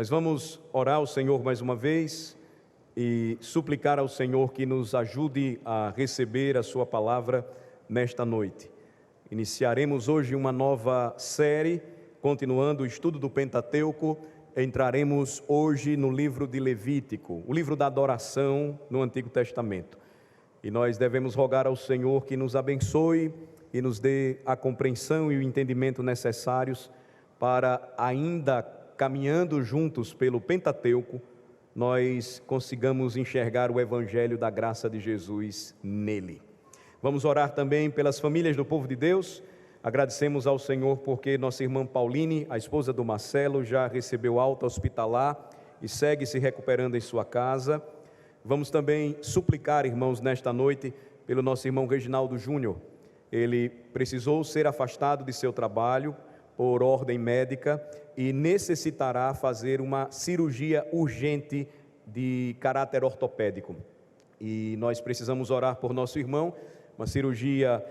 Nós vamos orar ao Senhor mais uma vez e suplicar ao Senhor que nos ajude a receber a sua palavra nesta noite. Iniciaremos hoje uma nova série, continuando o estudo do Pentateuco. Entraremos hoje no livro de Levítico, o livro da adoração no Antigo Testamento. E nós devemos rogar ao Senhor que nos abençoe e nos dê a compreensão e o entendimento necessários para, ainda caminhando juntos pelo Pentateuco, nós consigamos enxergar o Evangelho da graça de Jesus nele. Vamos orar também pelas famílias do povo de Deus. Agradecemos ao Senhor porque nossa irmã Pauline, a esposa do Marcelo, já recebeu alta hospitalar e segue se recuperando em sua casa. Vamos também suplicar, irmãos, nesta noite, pelo nosso irmão Reginaldo Júnior. Ele precisou ser afastado de seu trabalho por ordem médica e necessitará fazer uma cirurgia urgente de caráter ortopédico. E nós precisamos orar por nosso irmão, uma cirurgia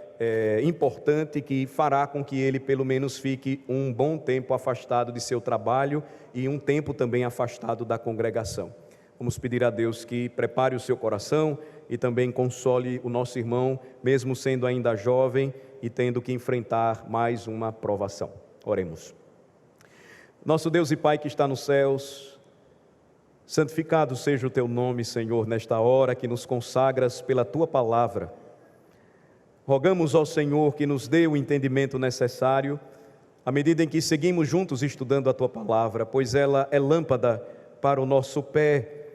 importante que fará com que ele pelo menos fique um bom tempo afastado de seu trabalho e um tempo também afastado da congregação. Vamos pedir a Deus que prepare o seu coração e também console o nosso irmão, mesmo sendo ainda jovem e tendo que enfrentar mais uma provação. Oremos. Nosso Deus e Pai que está nos céus, santificado seja o Teu nome, Senhor, nesta hora que nos consagras pela Tua palavra. Rogamos ao Senhor que nos dê o entendimento necessário, à medida em que seguimos juntos estudando a Tua palavra, pois ela é lâmpada para o nosso pé,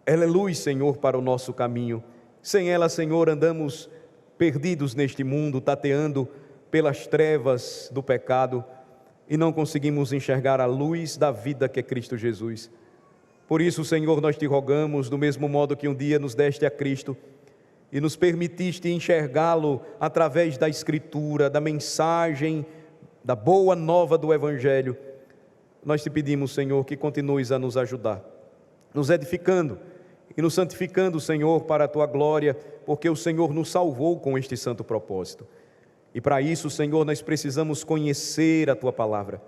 ela é luz, Senhor, para o nosso caminho. Sem ela, Senhor, andamos perdidos neste mundo, tateando pelas trevas do pecado e não conseguimos enxergar a luz da vida que é Cristo Jesus. Por isso, Senhor, nós te rogamos, do mesmo modo que um dia nos deste a Cristo e nos permitiste enxergá-lo através da Escritura, da mensagem, da boa nova do Evangelho, nós te pedimos, Senhor, que continues a nos ajudar, nos edificando e nos santificando, Senhor, para a Tua glória, porque o Senhor nos salvou com este santo propósito. E para isso, Senhor, nós precisamos conhecer a Tua palavra,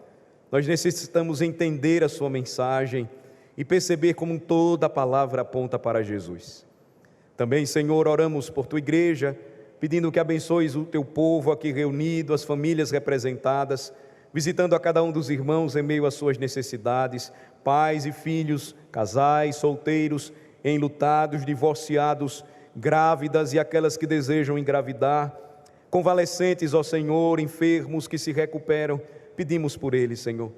nós necessitamos entender a Sua mensagem e perceber como toda a palavra aponta para Jesus. Também, Senhor, oramos por Tua igreja, pedindo que abençoes o Teu povo aqui reunido, as famílias representadas, visitando a cada um dos irmãos em meio às suas necessidades, pais e filhos, casais, solteiros, enlutados, divorciados, grávidas e aquelas que desejam engravidar, convalescentes, ó Senhor, enfermos que se recuperam, pedimos por eles, Senhor.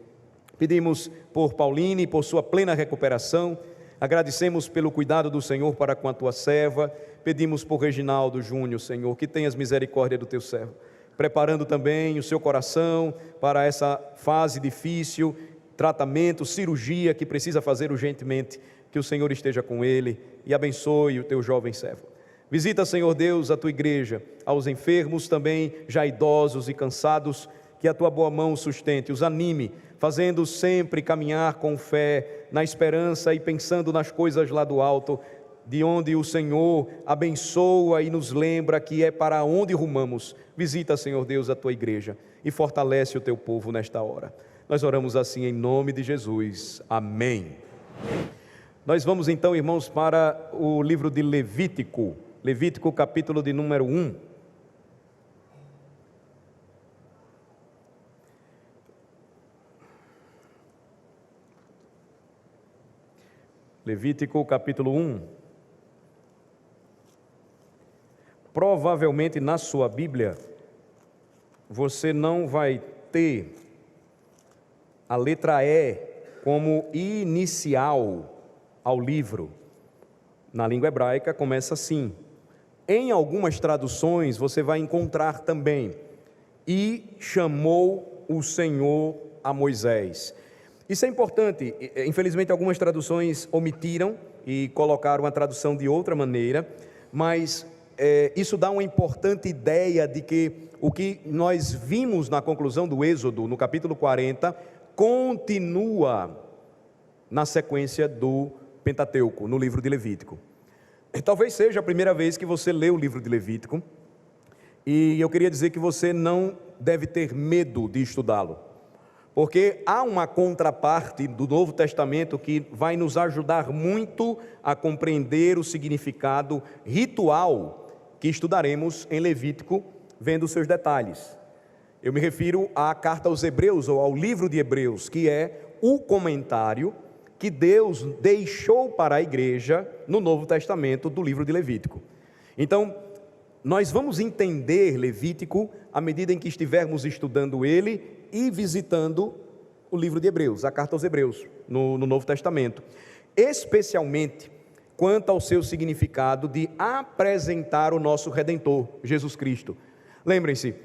Pedimos por Pauline, por sua plena recuperação, agradecemos pelo cuidado do Senhor para com a Tua serva, pedimos por Reginaldo Júnior, Senhor, que tenhas misericórdia do Teu servo, preparando também o seu coração para essa fase difícil, tratamento, cirurgia que precisa fazer urgentemente, que o Senhor esteja com ele e abençoe o Teu jovem servo. Visita, Senhor Deus, a Tua igreja, aos enfermos também, já idosos e cansados, que a Tua boa mão sustente, os anime, fazendo sempre caminhar com fé, na esperança e pensando nas coisas lá do alto, de onde o Senhor abençoa e nos lembra que é para onde rumamos. Visita, Senhor Deus, a Tua igreja e fortalece o Teu povo nesta hora. Nós oramos assim em nome de Jesus. Amém. Nós vamos então, irmãos, para o livro de Levítico. Levítico, capítulo de número 1. Levítico, capítulo 1. Provavelmente na sua Bíblia, você não vai ter a letra E como inicial ao livro. Na língua hebraica começa assim. Em algumas traduções você vai encontrar também: e chamou o Senhor a Moisés. Isso é importante, infelizmente algumas traduções omitiram e colocaram a tradução de outra maneira, mas isso dá uma importante ideia de que o que nós vimos na conclusão do Êxodo, no capítulo 40, continua na sequência do Pentateuco, no livro de Levítico. Talvez seja a primeira vez que você lê o livro de Levítico, e eu queria dizer que você não deve ter medo de estudá-lo, porque há uma contraparte do Novo Testamento que vai nos ajudar muito a compreender o significado ritual que estudaremos em Levítico, vendo seus detalhes. Eu me refiro à carta aos Hebreus, ou ao livro de Hebreus, que é o comentário que Deus deixou para a igreja no Novo Testamento do livro de Levítico. Então, nós vamos entender Levítico à medida em que estivermos estudando ele e visitando o livro de Hebreus, a carta aos Hebreus, no Novo Testamento, especialmente quanto ao seu significado de apresentar o nosso Redentor, Jesus Cristo. Lembrem-se,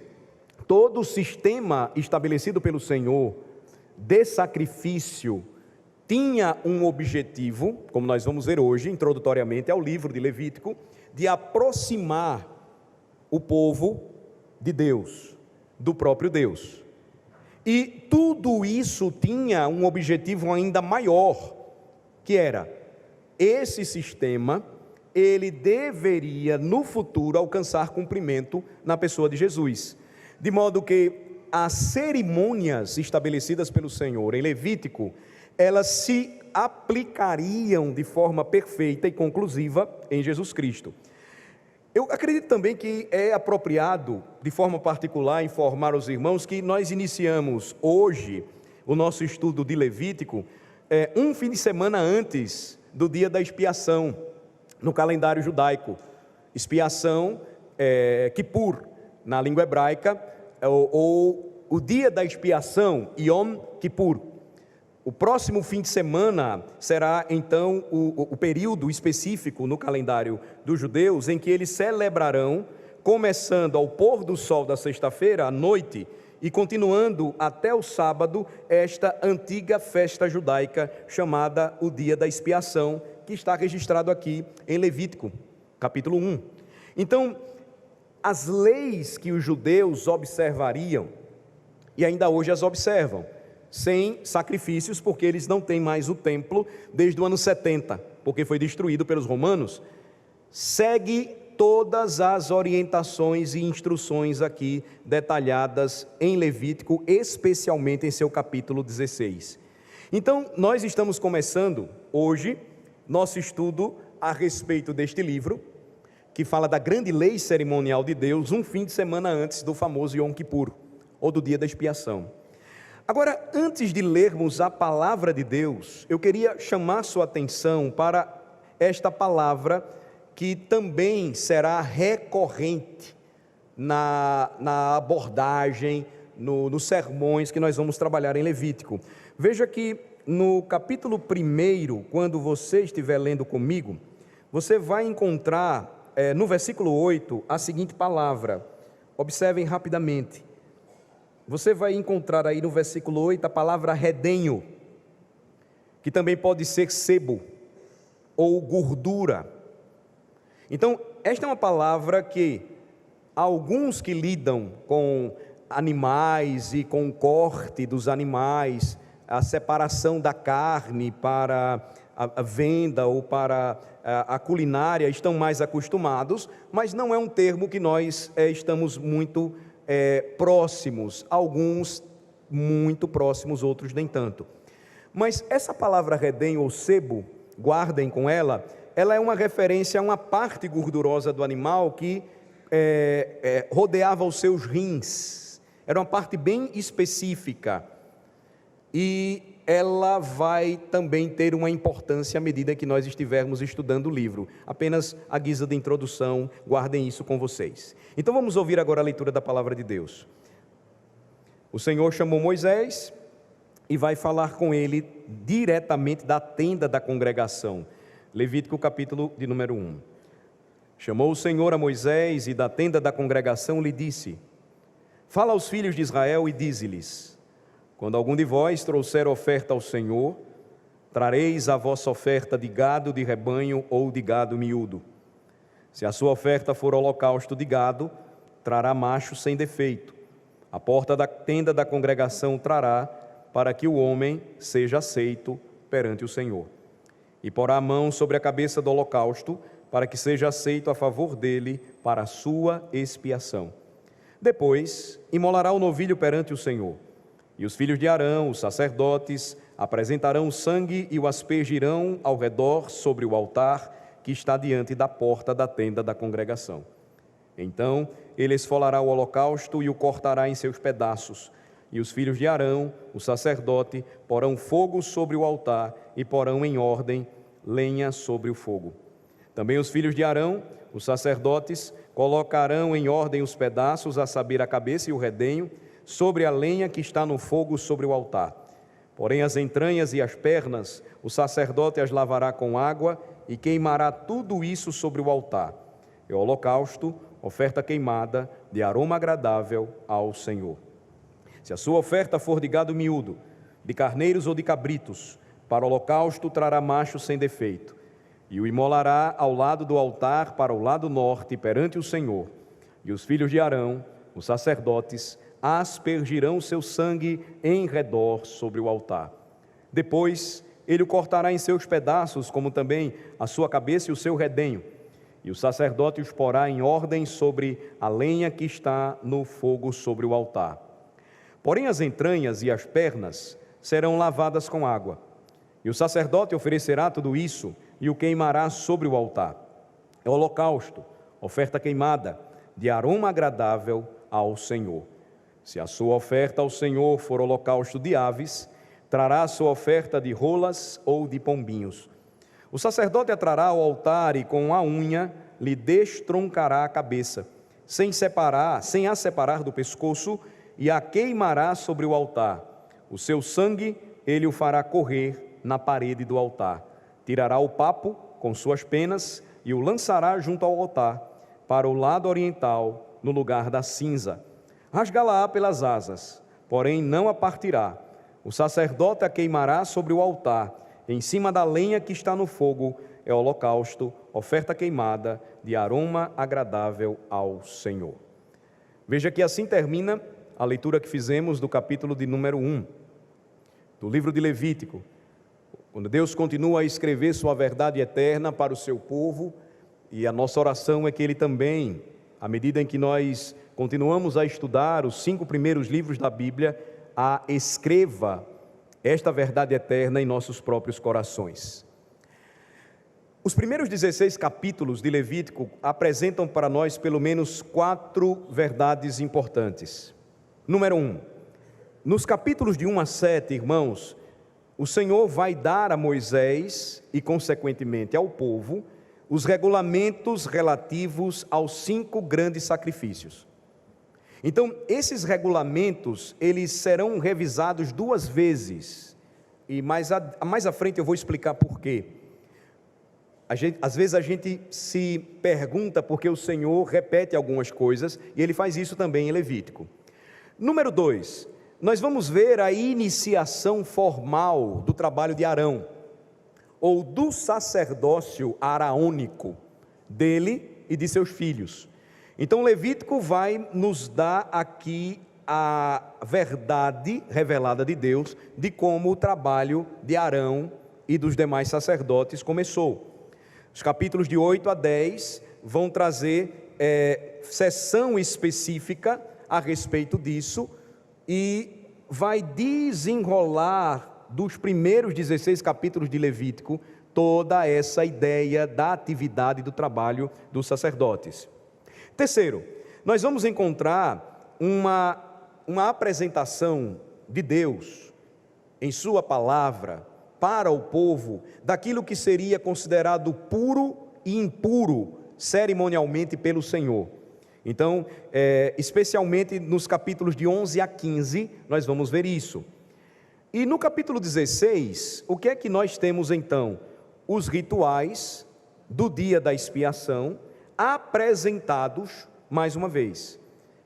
todo o sistema estabelecido pelo Senhor de sacrifício tinha um objetivo, como nós vamos ver hoje, introdutoriamente ao livro de Levítico, de aproximar o povo de Deus, do próprio Deus. E tudo isso tinha um objetivo ainda maior, que era, esse sistema, ele deveria no futuro alcançar cumprimento na pessoa de Jesus. De modo que as cerimônias estabelecidas pelo Senhor em Levítico, elas se aplicariam de forma perfeita e conclusiva em Jesus Cristo. Eu acredito também que é apropriado, de forma particular, informar os irmãos que nós iniciamos hoje o nosso estudo de Levítico, um fim de semana antes do dia da expiação, no calendário judaico. Expiação, Kippur, na língua hebraica, ou o dia da expiação, Yom Kippur. O próximo fim de semana será então o período específico no calendário dos judeus em que eles celebrarão, começando ao pôr do sol da sexta-feira à noite e continuando até o sábado, esta antiga festa judaica chamada o dia da expiação, que está registrado aqui em Levítico, capítulo 1. Então, as leis que os judeus observariam, e ainda hoje as observam, sem sacrifícios, porque eles não têm mais o templo desde o ano 70, porque foi destruído pelos romanos, segue todas as orientações e instruções aqui detalhadas em Levítico, especialmente em seu capítulo 16. Então, nós estamos começando hoje nosso estudo a respeito deste livro, que fala da grande lei cerimonial de Deus, um fim de semana antes do famoso Yom Kippur, ou do dia da expiação. Agora, antes de lermos a palavra de Deus, eu queria chamar sua atenção para esta palavra que também será recorrente na abordagem, nos sermões que nós vamos trabalhar em Levítico. Veja que no capítulo 1, quando você estiver lendo comigo, você vai encontrar no versículo 8 a seguinte palavra, observem rapidamente. Você vai encontrar aí no versículo 8 a palavra redenho, que também pode ser sebo ou gordura. Então, esta é uma palavra que alguns que lidam com animais e com o corte dos animais, a separação da carne para a venda ou para a culinária, estão mais acostumados, mas não é um termo que nós estamos muito próximos, alguns muito próximos, outros nem tanto. Mas essa palavra redenho ou sebo, guardem com ela é uma referência a uma parte gordurosa do animal que rodeava os seus rins. Era uma parte bem específica e ela vai também ter uma importância à medida que nós estivermos estudando o livro. Apenas a guisa de introdução, guardem isso com vocês. Então vamos ouvir agora a leitura da palavra de Deus. O Senhor chamou Moisés e vai falar com ele diretamente da tenda da congregação. Levítico capítulo de número 1. Chamou o Senhor a Moisés e da tenda da congregação lhe disse: fala aos filhos de Israel e dize-lhes: quando algum de vós trouxer oferta ao Senhor, trareis a vossa oferta de gado de rebanho ou de gado miúdo. Se a sua oferta for holocausto de gado, trará macho sem defeito. A porta da tenda da congregação trará, para que o homem seja aceito perante o Senhor. E porá a mão sobre a cabeça do holocausto, para que seja aceito a favor dele para a sua expiação. Depois, imolará o novilho perante o Senhor. E os filhos de Arão, os sacerdotes, apresentarão o sangue e o aspergirão ao redor sobre o altar que está diante da porta da tenda da congregação. Então ele esfolará o holocausto e o cortará em seus pedaços. E os filhos de Arão, o sacerdote, porão fogo sobre o altar e porão em ordem lenha sobre o fogo. Também os filhos de Arão, os sacerdotes, colocarão em ordem os pedaços, a saber, a cabeça e o redenho, sobre a lenha que está no fogo sobre o altar. Porém as entranhas e as pernas, o sacerdote as lavará com água e queimará tudo isso sobre o altar. É o holocausto, oferta queimada, de aroma agradável ao Senhor. Se a sua oferta for de gado miúdo, de carneiros ou de cabritos, para o holocausto trará macho sem defeito, e o imolará ao lado do altar para o lado norte, perante o Senhor. E os filhos de Arão, os sacerdotes, aspergirão seu sangue em redor sobre o altar. Depois ele o cortará em seus pedaços, como também a sua cabeça e o seu redenho. E o sacerdote os porá em ordem sobre a lenha que está no fogo sobre o altar. Porém as entranhas e as pernas serão lavadas com água. E o sacerdote oferecerá tudo isso e o queimará sobre o altar. É holocausto, oferta queimada, de aroma agradável ao Senhor. Se a sua oferta ao Senhor for holocausto de aves, trará a sua oferta de rolas ou de pombinhos. O sacerdote a trará ao altar e com a unha lhe destroncará a cabeça, sem a separar do pescoço, e a queimará sobre o altar. O seu sangue ele o fará correr na parede do altar. Tirará o papo com suas penas e o lançará junto ao altar, para o lado oriental, no lugar da cinza. Rasgá-la-á pelas asas, porém não a partirá. O sacerdote a queimará sobre o altar, em cima da lenha que está no fogo. É holocausto, oferta queimada, de aroma agradável ao Senhor. Veja que assim termina a leitura que fizemos do capítulo de número 1, do livro de Levítico, quando Deus continua a escrever sua verdade eterna para o seu povo, e a nossa oração é que Ele também, à medida em que nós continuamos a estudar os 5 primeiros livros da Bíblia, a escreva esta verdade eterna em nossos próprios corações. Os primeiros 16 capítulos de Levítico apresentam para nós pelo menos 4 verdades importantes. Número 1, nos capítulos de 1 a 7, irmãos, o Senhor vai dar a Moisés e, consequentemente, ao povo, os regulamentos relativos aos 5 grandes sacrifícios. Então, esses regulamentos, eles serão revisados 2 vezes, e mais à frente eu vou explicar por quê. Às vezes a gente se pergunta por que o Senhor repete algumas coisas, e Ele faz isso também em Levítico. Número 2, nós vamos ver a iniciação formal do trabalho de Arão, ou do sacerdócio araônico, dele e de seus filhos. Então Levítico vai nos dar aqui a verdade revelada de Deus, de como o trabalho de Arão e dos demais sacerdotes começou. Os capítulos de 8 a 10 vão trazer seção específica a respeito disso, e vai desenrolar dos primeiros 16 capítulos de Levítico toda essa ideia da atividade do trabalho dos sacerdotes. Terceiro, nós vamos encontrar uma apresentação de Deus em sua palavra para o povo daquilo que seria considerado puro e impuro cerimonialmente pelo Senhor. Então, especialmente nos capítulos de 11 a 15, nós vamos ver isso. E no capítulo 16, o que é que nós temos então? Os rituais do dia da expiação apresentados mais uma vez.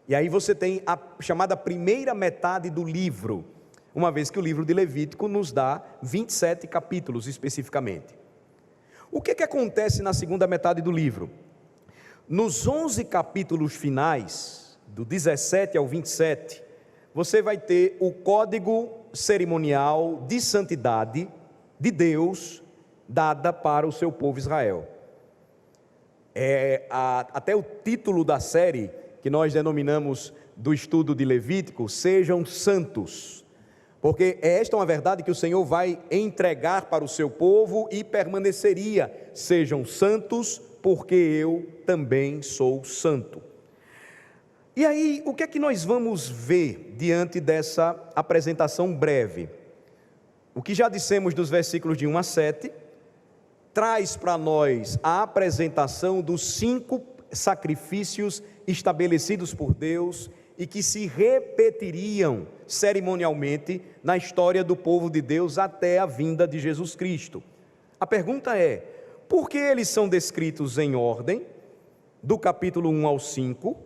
E aí você tem a chamada primeira metade do livro, uma vez que o livro de Levítico nos dá 27 capítulos especificamente. O que é que acontece na segunda metade do livro? Nos 11 capítulos finais, do 17 ao 27, você vai ter o código cerimonial de santidade de Deus dada para o seu povo Israel. Até o título da série, que nós denominamos do estudo de Levítico, Sejam Santos. porque esta é uma verdade que o Senhor vai entregar para o seu povo e permaneceria: sejam santos, porque eu também sou santo. E aí, o que é que nós vamos ver diante dessa apresentação breve? O que já dissemos dos versículos de 1 a 7, traz para nós a apresentação dos 5 sacrifícios estabelecidos por Deus e que se repetiriam cerimonialmente na história do povo de Deus até a vinda de Jesus Cristo. A pergunta é: por que eles são descritos em ordem, do capítulo 1 ao 5,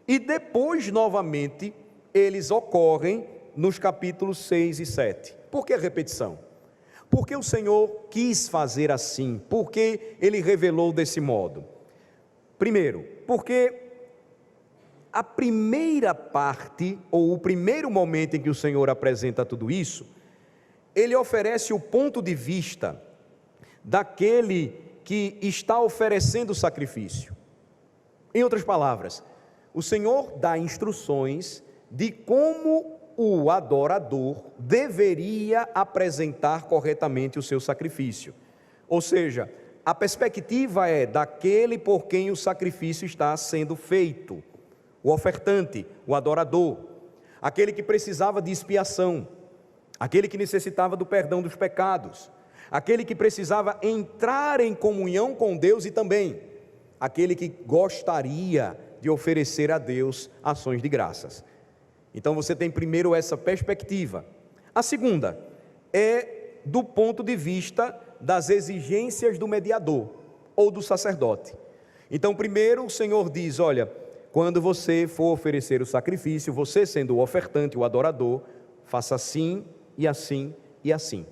e depois novamente eles ocorrem nos capítulos 6 e 7? Por que a repetição? Por que o Senhor quis fazer assim? Por que Ele revelou desse modo? Primeiro, porque a primeira parte, ou o primeiro momento em que o Senhor apresenta tudo isso, Ele oferece o ponto de vista daquele que está oferecendo o sacrifício. Em outras palavras, o Senhor dá instruções de como o adorador deveria apresentar corretamente o seu sacrifício. Ou seja, a perspectiva é daquele por quem o sacrifício está sendo feito, o ofertante, o adorador, aquele que precisava de expiação, aquele que necessitava do perdão dos pecados, aquele que precisava entrar em comunhão com Deus e também aquele que gostaria de oferecer a Deus ações de graças. Então você tem primeiro essa perspectiva. A segunda é do ponto de vista das exigências do mediador ou do sacerdote. Então primeiro o Senhor diz: olha, quando você for oferecer o sacrifício, você sendo o ofertante, o adorador, faça assim e assim e assim.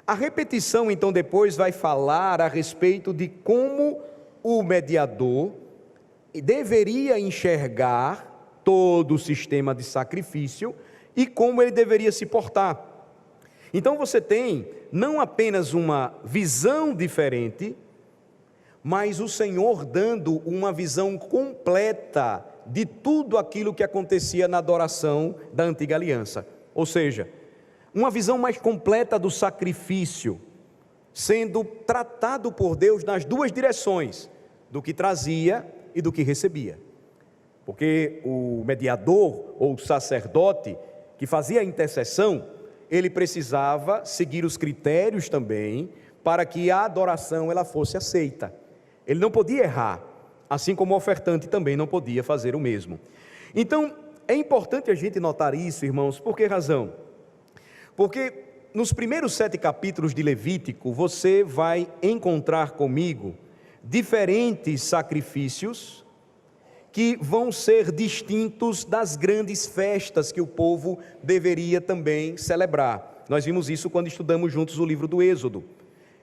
A repetição então depois vai falar a respeito de como o mediador deveria enxergar todo o sistema de sacrifício e como ele deveria se portar. Então você tem não apenas uma visão diferente, mas o Senhor dando uma visão completa de tudo aquilo que acontecia na adoração da antiga aliança. Ou seja, uma visão mais completa do sacrifício, sendo tratado por Deus nas duas direções, do que trazia e do que recebia. Porque o mediador ou o sacerdote que fazia a intercessão, ele precisava seguir os critérios também para que a adoração ela fosse aceita. Ele não podia errar, assim como o ofertante também não podia fazer o mesmo. Então, é importante a gente notar isso, irmãos. Por que razão? Porque nos primeiros 7 capítulos de Levítico, você vai encontrar comigo diferentes sacrifícios que vão ser distintos das grandes festas que o povo deveria também celebrar. Nós vimos isso quando estudamos juntos o livro do Êxodo.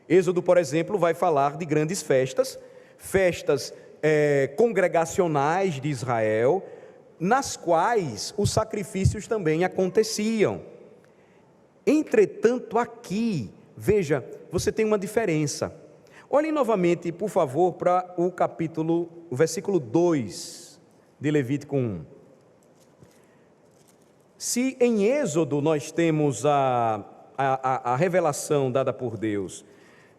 Êxodo, por exemplo, vai falar de grandes festas, congregacionais de Israel, nas quais os sacrifícios também aconteciam. Entretanto, aqui, veja, você tem uma diferença. Olhem novamente, por favor, para o versículo 2 de Levítico 1. Se em Êxodo nós temos a revelação dada por Deus,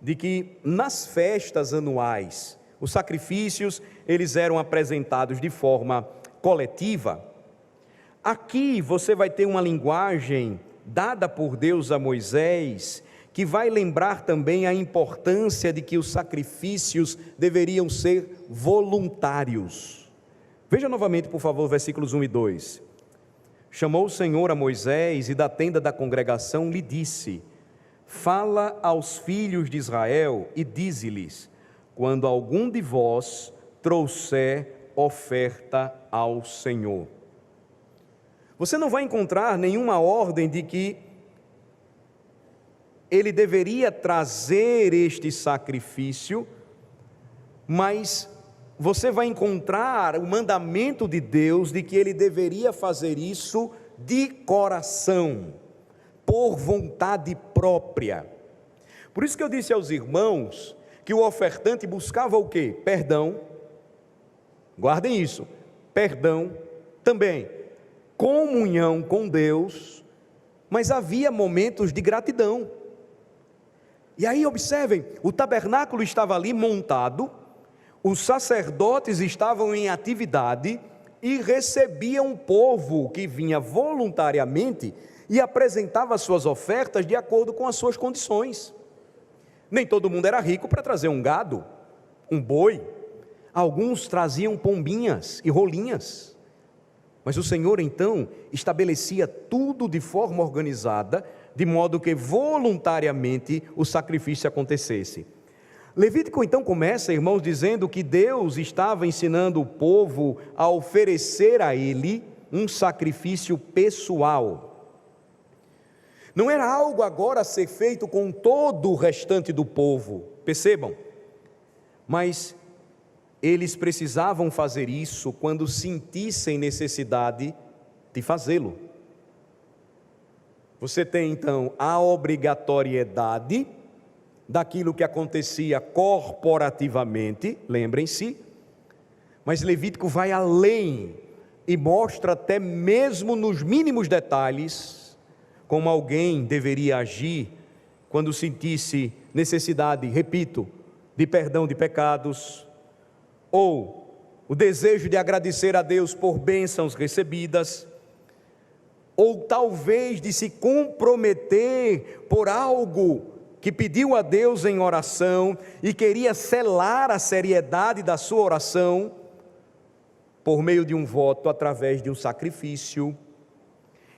de que nas festas anuais, os sacrifícios, eles eram apresentados de forma coletiva, aqui você vai ter uma linguagem dada por Deus a Moisés, que vai lembrar também a importância de que os sacrifícios deveriam ser voluntários. Veja novamente, por favor, versículos 1 e 2. Chamou o Senhor a Moisés e da tenda da congregação lhe disse: fala aos filhos de Israel e dize-lhes: quando algum de vós trouxer oferta ao Senhor. Você não vai encontrar nenhuma ordem de que ele deveria trazer este sacrifício, mas você vai encontrar o mandamento de Deus de que ele deveria fazer isso de coração, por vontade própria. Por isso que eu disse aos irmãos que o ofertante buscava o quê? Perdão. Guardem isso, perdão também, comunhão com Deus, mas havia momentos de gratidão. E aí observem, o tabernáculo estava ali montado, os sacerdotes estavam em atividade e recebiam o povo que vinha voluntariamente e apresentava suas ofertas de acordo com as suas condições. Nem todo mundo era rico para trazer um gado, um boi. Alguns traziam pombinhas e rolinhas. Mas o Senhor então estabelecia tudo de forma organizada, de modo que voluntariamente o sacrifício acontecesse. Levítico então começa, irmãos, dizendo que Deus estava ensinando o povo a oferecer a Ele um sacrifício pessoal. Não era algo agora a ser feito com todo o restante do povo, percebam, mas eles precisavam fazer isso quando sentissem necessidade de fazê-lo. Você tem então a obrigatoriedade daquilo que acontecia corporativamente, lembrem-se, mas Levítico vai além e mostra até mesmo nos mínimos detalhes como alguém deveria agir quando sentisse necessidade, repito, de perdão de pecados, ou o desejo de agradecer a Deus por bênçãos recebidas, ou talvez de se comprometer por algo que pediu a Deus em oração e queria selar a seriedade da sua oração por meio de um voto através de um sacrifício.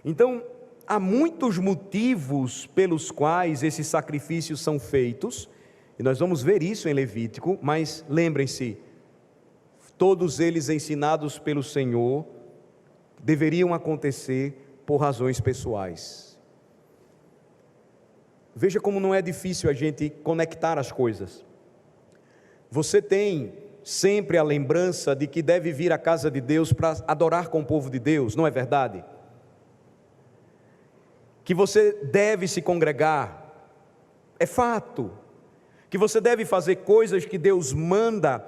Então, há muitos motivos pelos quais esses sacrifícios são feitos, e nós vamos ver isso em Levítico, mas lembrem-se, todos eles ensinados pelo Senhor, deveriam acontecer por razões pessoais. Veja como não é difícil a gente conectar as coisas. Você tem sempre a lembrança de que deve vir à casa de Deus para adorar com o povo de Deus, não é verdade? Que você deve se congregar, é fato. Que você deve fazer coisas que Deus manda,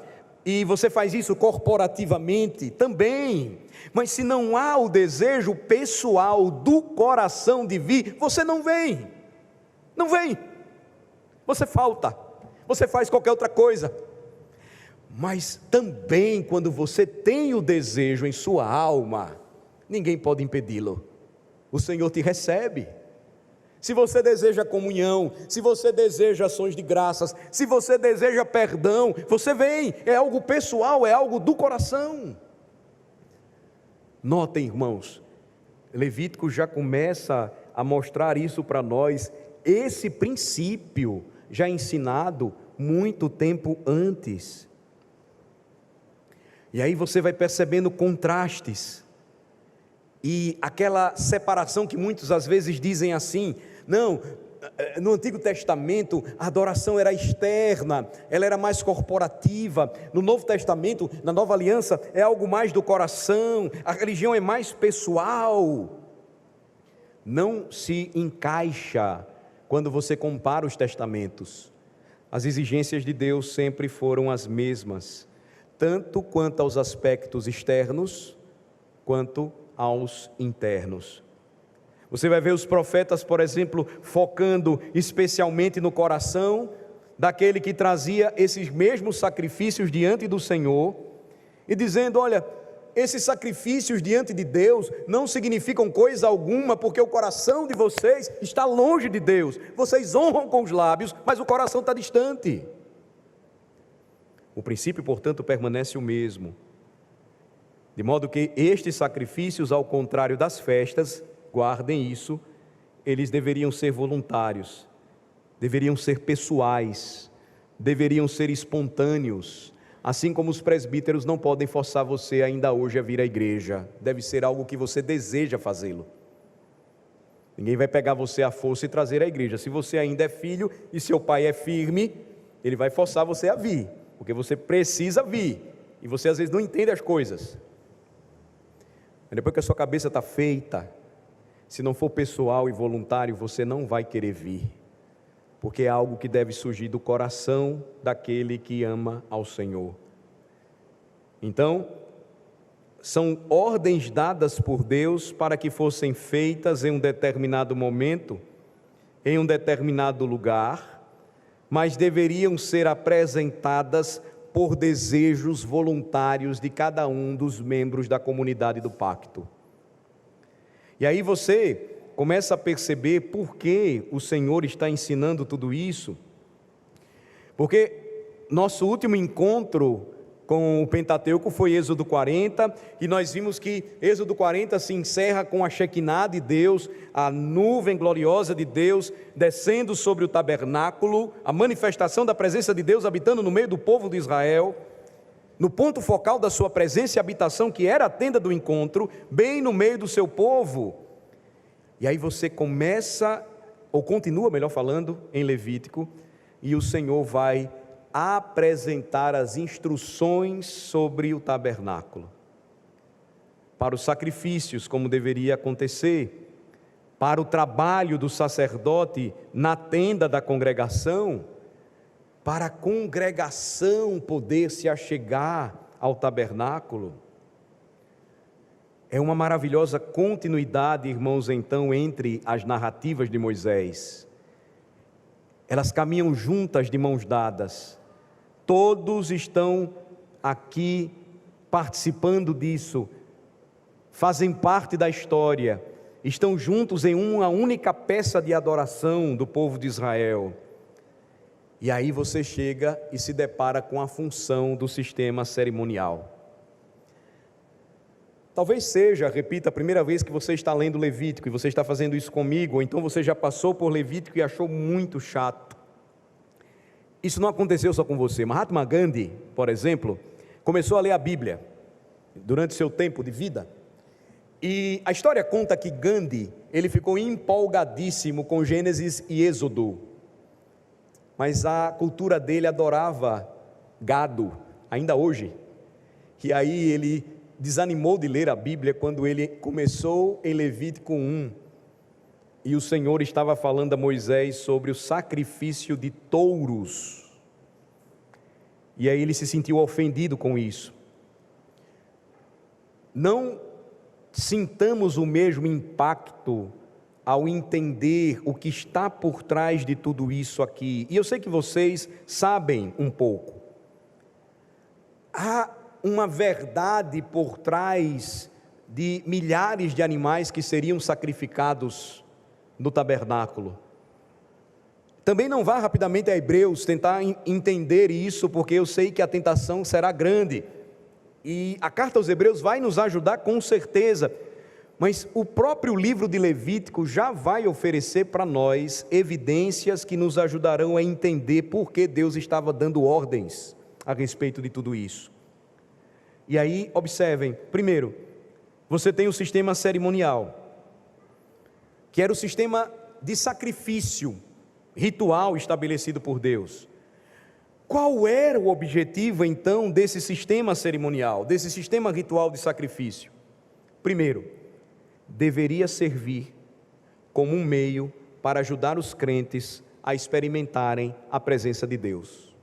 e você faz isso corporativamente também. Mas se não há o desejo pessoal do coração de vir, você não vem. Não vem. Você falta. Você faz qualquer outra coisa. Mas também quando você tem o desejo em sua alma, ninguém pode impedi-lo. O Senhor te recebe. Se você deseja comunhão, se você deseja ações de graças, se você deseja perdão, você vem, é algo pessoal, é algo do coração. Notem, irmãos, Levítico já começa a mostrar isso para nós, esse princípio já ensinado muito tempo antes. E aí você vai percebendo contrastes, e aquela separação que muitos às vezes dizem assim, não, no Antigo Testamento a adoração era externa, ela era mais corporativa, no Novo Testamento, na Nova Aliança, é algo mais do coração, a religião é mais pessoal. Não se encaixa quando você compara os testamentos. As exigências de Deus sempre foram as mesmas, tanto quanto aos aspectos externos, quanto aos internos. Você vai ver os profetas, por exemplo, focando especialmente no coração daquele que trazia esses mesmos sacrifícios diante do Senhor, e dizendo, olha, esses sacrifícios diante de Deus não significam coisa alguma, porque o coração de vocês está longe de Deus. Vocês honram com os lábios, mas o coração está distante. O princípio, portanto, permanece o mesmo. De modo que estes sacrifícios, ao contrário das festas, guardem isso, eles deveriam ser voluntários, deveriam ser pessoais, deveriam ser espontâneos, assim como os presbíteros não podem forçar você ainda hoje a vir à igreja, deve ser algo que você deseja fazê-lo. Ninguém vai pegar você à força e trazer à igreja. Se você ainda é filho e seu pai é firme, ele vai forçar você a vir, porque você precisa vir, e você às vezes não entende as coisas. Mas depois que a sua cabeça está feita, se não for pessoal e voluntário, você não vai querer vir, porque é algo que deve surgir do coração daquele que ama ao Senhor. Então, são ordens dadas por Deus para que fossem feitas em um determinado momento, em um determinado lugar, mas deveriam ser apresentadas por desejos voluntários de cada um dos membros da comunidade do pacto. E aí você começa a perceber por que o Senhor está ensinando tudo isso, porque nosso último encontro com o Pentateuco foi Êxodo 40, e nós vimos que Êxodo 40 se encerra com a Shekinah de Deus, a nuvem gloriosa de Deus descendo sobre o tabernáculo, a manifestação da presença de Deus habitando no meio do povo de Israel, no ponto focal da sua presença e habitação, que era a tenda do encontro, bem no meio do seu povo. E aí você começa, ou continua, melhor falando, em Levítico, e o Senhor vai apresentar as instruções sobre o tabernáculo, para os sacrifícios, como deveria acontecer, para o trabalho do sacerdote na tenda da congregação, para a congregação poder se achegar ao tabernáculo. É uma maravilhosa continuidade, irmãos, então, entre as narrativas de Moisés. Elas caminham juntas, de mãos dadas. Todos estão aqui participando disso, fazem parte da história, estão juntos em uma única peça de adoração do povo de Israel. E aí você chega e se depara com a função do sistema cerimonial. Talvez seja, repita, a primeira vez que você está lendo Levítico, e você está fazendo isso comigo, ou então você já passou por Levítico e achou muito chato. Isso não aconteceu só com você. Mahatma Gandhi, por exemplo, começou a ler a Bíblia durante seu tempo de vida, e a história conta que Gandhi, ele ficou empolgadíssimo com Gênesis e Êxodo, mas a cultura dele adorava gado, ainda hoje, e aí ele desanimou de ler a Bíblia quando ele começou em Levítico 1, e o Senhor estava falando a Moisés sobre o sacrifício de touros, e aí ele se sentiu ofendido com isso. Não sintamos o mesmo impacto ao entender o que está por trás de tudo isso aqui, e eu sei que vocês sabem um pouco. Há uma verdade por trás de milhares de animais que seriam sacrificados no tabernáculo. Também não vá rapidamente a Hebreus tentar entender isso, porque eu sei que a tentação será grande, e a carta aos Hebreus vai nos ajudar com certeza, mas o próprio livro de Levítico já vai oferecer para nós evidências que nos ajudarão a entender por que Deus estava dando ordens a respeito de tudo isso. E aí, observem, primeiro, você tem o sistema cerimonial, que era o sistema de sacrifício ritual estabelecido por Deus. Qual era o objetivo então desse sistema cerimonial, desse sistema ritual de sacrifício? Primeiro, deveria servir como um meio para ajudar os crentes a experimentarem a presença de Deus.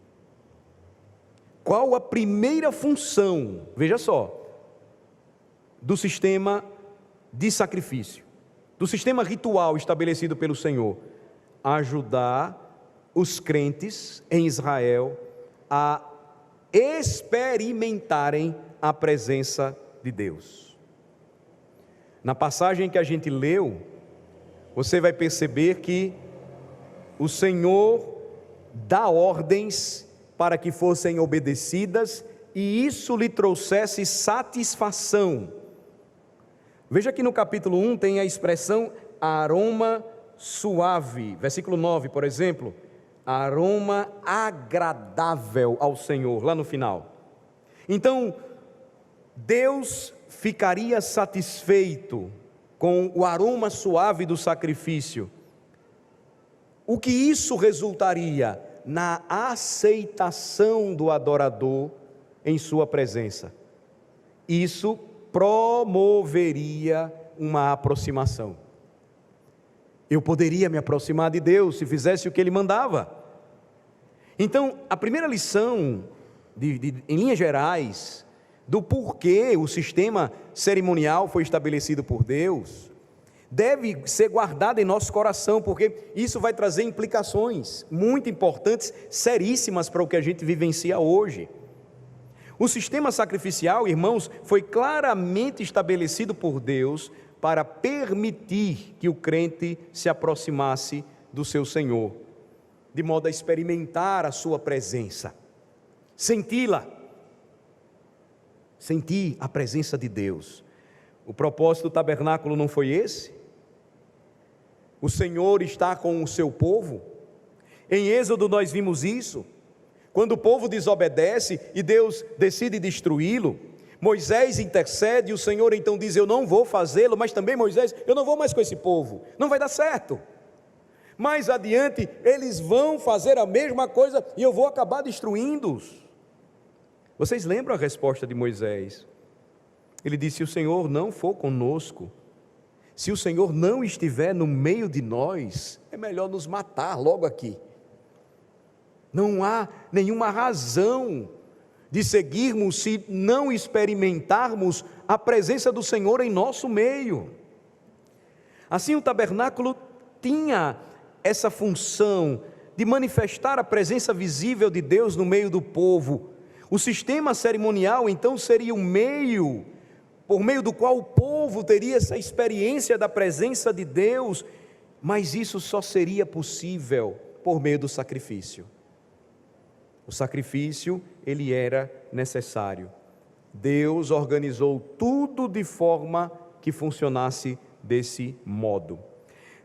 Qual a primeira função, veja só, do sistema de sacrifício, do sistema ritual estabelecido pelo Senhor? Ajudar os crentes em Israel a experimentarem a presença de Deus. Na passagem que a gente leu, você vai perceber que o Senhor dá ordens para que fossem obedecidas, e isso lhe trouxesse satisfação. Veja que no capítulo 1 tem a expressão aroma suave, versículo 9, por exemplo, aroma agradável ao Senhor, lá no final. Então, Deus ficaria satisfeito com o aroma suave do sacrifício. O que isso resultaria? Na aceitação do adorador em sua presença. Isso promoveria uma aproximação. Eu poderia me aproximar de Deus se fizesse o que Ele mandava. Então, a primeira lição, em linhas gerais, do porquê o sistema cerimonial foi estabelecido por Deus, deve ser guardado em nosso coração, porque isso vai trazer implicações muito importantes, seríssimas para o que a gente vivencia hoje. O sistema sacrificial, irmãos, foi claramente estabelecido por Deus para permitir que o crente se aproximasse do seu Senhor, de modo a experimentar a sua presença, senti-la, sentir a presença de Deus. O propósito do tabernáculo não foi esse? O Senhor está com o seu povo. Em Êxodo nós vimos isso, quando o povo desobedece e Deus decide destruí-lo, Moisés intercede e o Senhor então diz: eu não vou fazê-lo, mas também Moisés, eu não vou mais com esse povo, não vai dar certo. Mais adiante eles vão fazer a mesma coisa e eu vou acabar destruindo-os. Vocês lembram a resposta de Moisés? Ele disse: se o Senhor não for conosco, se o Senhor não estiver no meio de nós, é melhor nos matar logo aqui. Não há nenhuma razão de seguirmos se não experimentarmos a presença do Senhor em nosso meio. Assim, o tabernáculo tinha essa função de manifestar a presença visível de Deus no meio do povo. O sistema cerimonial, então, seria um meio por meio do qual o povo teria essa experiência da presença de Deus, mas isso só seria possível por meio do sacrifício. O sacrifício, ele era necessário. Deus organizou tudo de forma que funcionasse desse modo.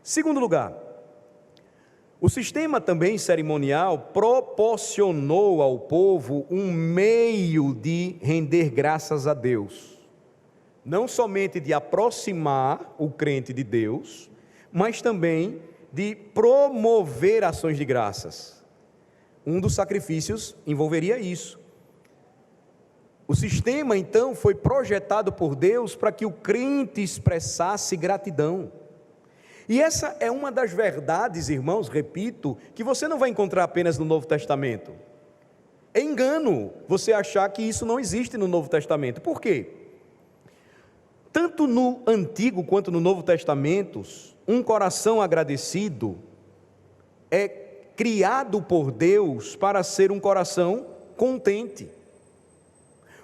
Segundo lugar, o sistema também cerimonial proporcionou ao povo um meio de render graças a Deus. Não somente de aproximar o crente de Deus, mas também de promover ações de graças. Um dos sacrifícios envolveria isso. O sistema, então, foi projetado por Deus para que o crente expressasse gratidão. E essa é uma das verdades, irmãos, repito, que você não vai encontrar apenas no Novo Testamento. É engano você achar que isso não existe no Novo Testamento. Por quê? Tanto no Antigo quanto no Novo Testamento, um coração agradecido é criado por Deus para ser um coração contente.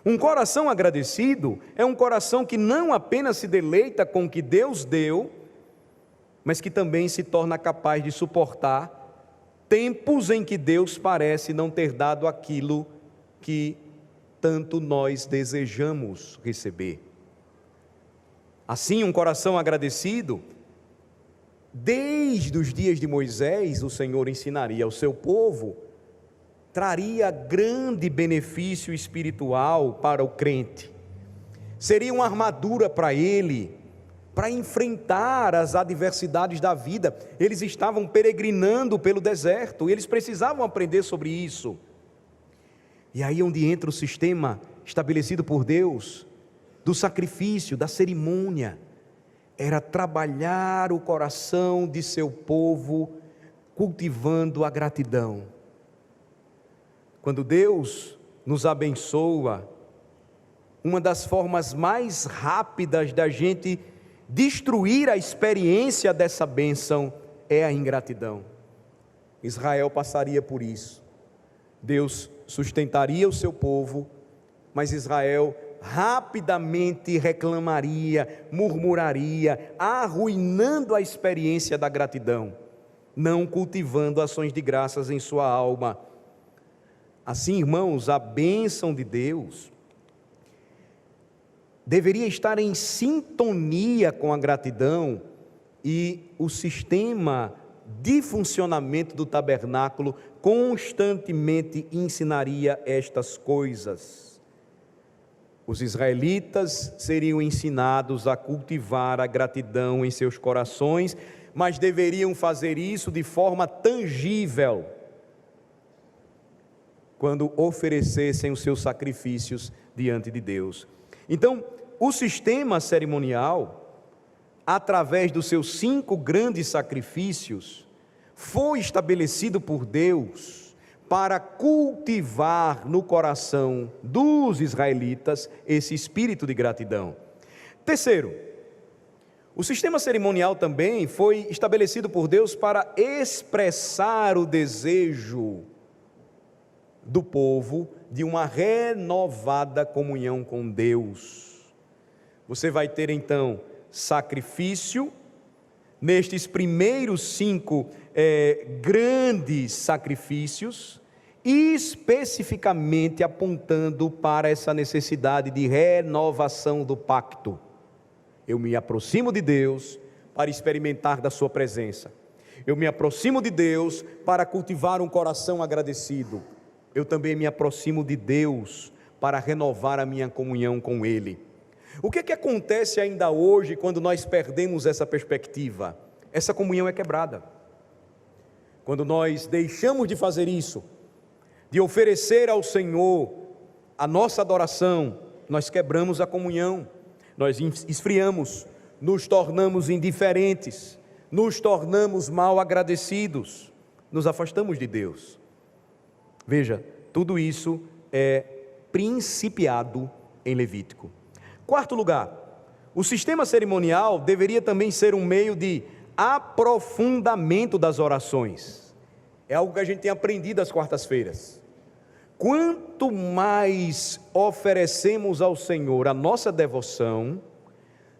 Um coração agradecido é um coração que não apenas se deleita com o que Deus deu, mas que também se torna capaz de suportar tempos em que Deus parece não ter dado aquilo que tanto nós desejamos receber. Assim, um coração agradecido, desde os dias de Moisés, o Senhor ensinaria ao seu povo, traria grande benefício espiritual para o crente. Seria uma armadura para ele, para enfrentar as adversidades da vida. Eles estavam peregrinando pelo deserto, e eles precisavam aprender sobre isso. E aí onde entra o sistema estabelecido por Deus, do sacrifício, da cerimônia, era trabalhar o coração de seu povo, cultivando a gratidão. Quando Deus nos abençoa, uma das formas mais rápidas da gente destruir a experiência dessa bênção é a ingratidão. Israel passaria por isso. Deus sustentaria o seu povo, mas Israel rapidamente reclamaria, murmuraria, arruinando a experiência da gratidão, não cultivando ações de graças em sua alma. Assim, irmãos, a bênção de Deus deveria estar em sintonia com a gratidão, e o sistema de funcionamento do tabernáculo constantemente ensinaria estas coisas. Os israelitas seriam ensinados a cultivar a gratidão em seus corações, mas deveriam fazer isso de forma tangível, quando oferecessem os seus sacrifícios diante de Deus. Então, o sistema cerimonial, através dos seus 5 grandes sacrifícios, foi estabelecido por Deus para cultivar no coração dos israelitas esse espírito de gratidão. Terceiro, o sistema cerimonial também foi estabelecido por Deus para expressar o desejo do povo de uma renovada comunhão com Deus. Você vai ter então sacrifício, nestes primeiros 5 grandes sacrifícios, especificamente apontando para essa necessidade de renovação do pacto. Eu me aproximo de Deus para experimentar da sua presença. Eu me aproximo de Deus para cultivar um coração agradecido. Eu também me aproximo de Deus para renovar a minha comunhão com Ele. O que acontece ainda hoje quando nós perdemos essa perspectiva? Essa comunhão é quebrada. Quando nós deixamos de fazer isso, de oferecer ao Senhor a nossa adoração, nós quebramos a comunhão, nós esfriamos, nos tornamos indiferentes, nos tornamos mal agradecidos, nos afastamos de Deus. Veja, tudo isso é principiado em Levítico. Quarto lugar, o sistema cerimonial deveria também ser um meio de aprofundamento das orações. É algo que a gente tem aprendido às quartas-feiras. Quanto mais oferecemos ao Senhor a nossa devoção,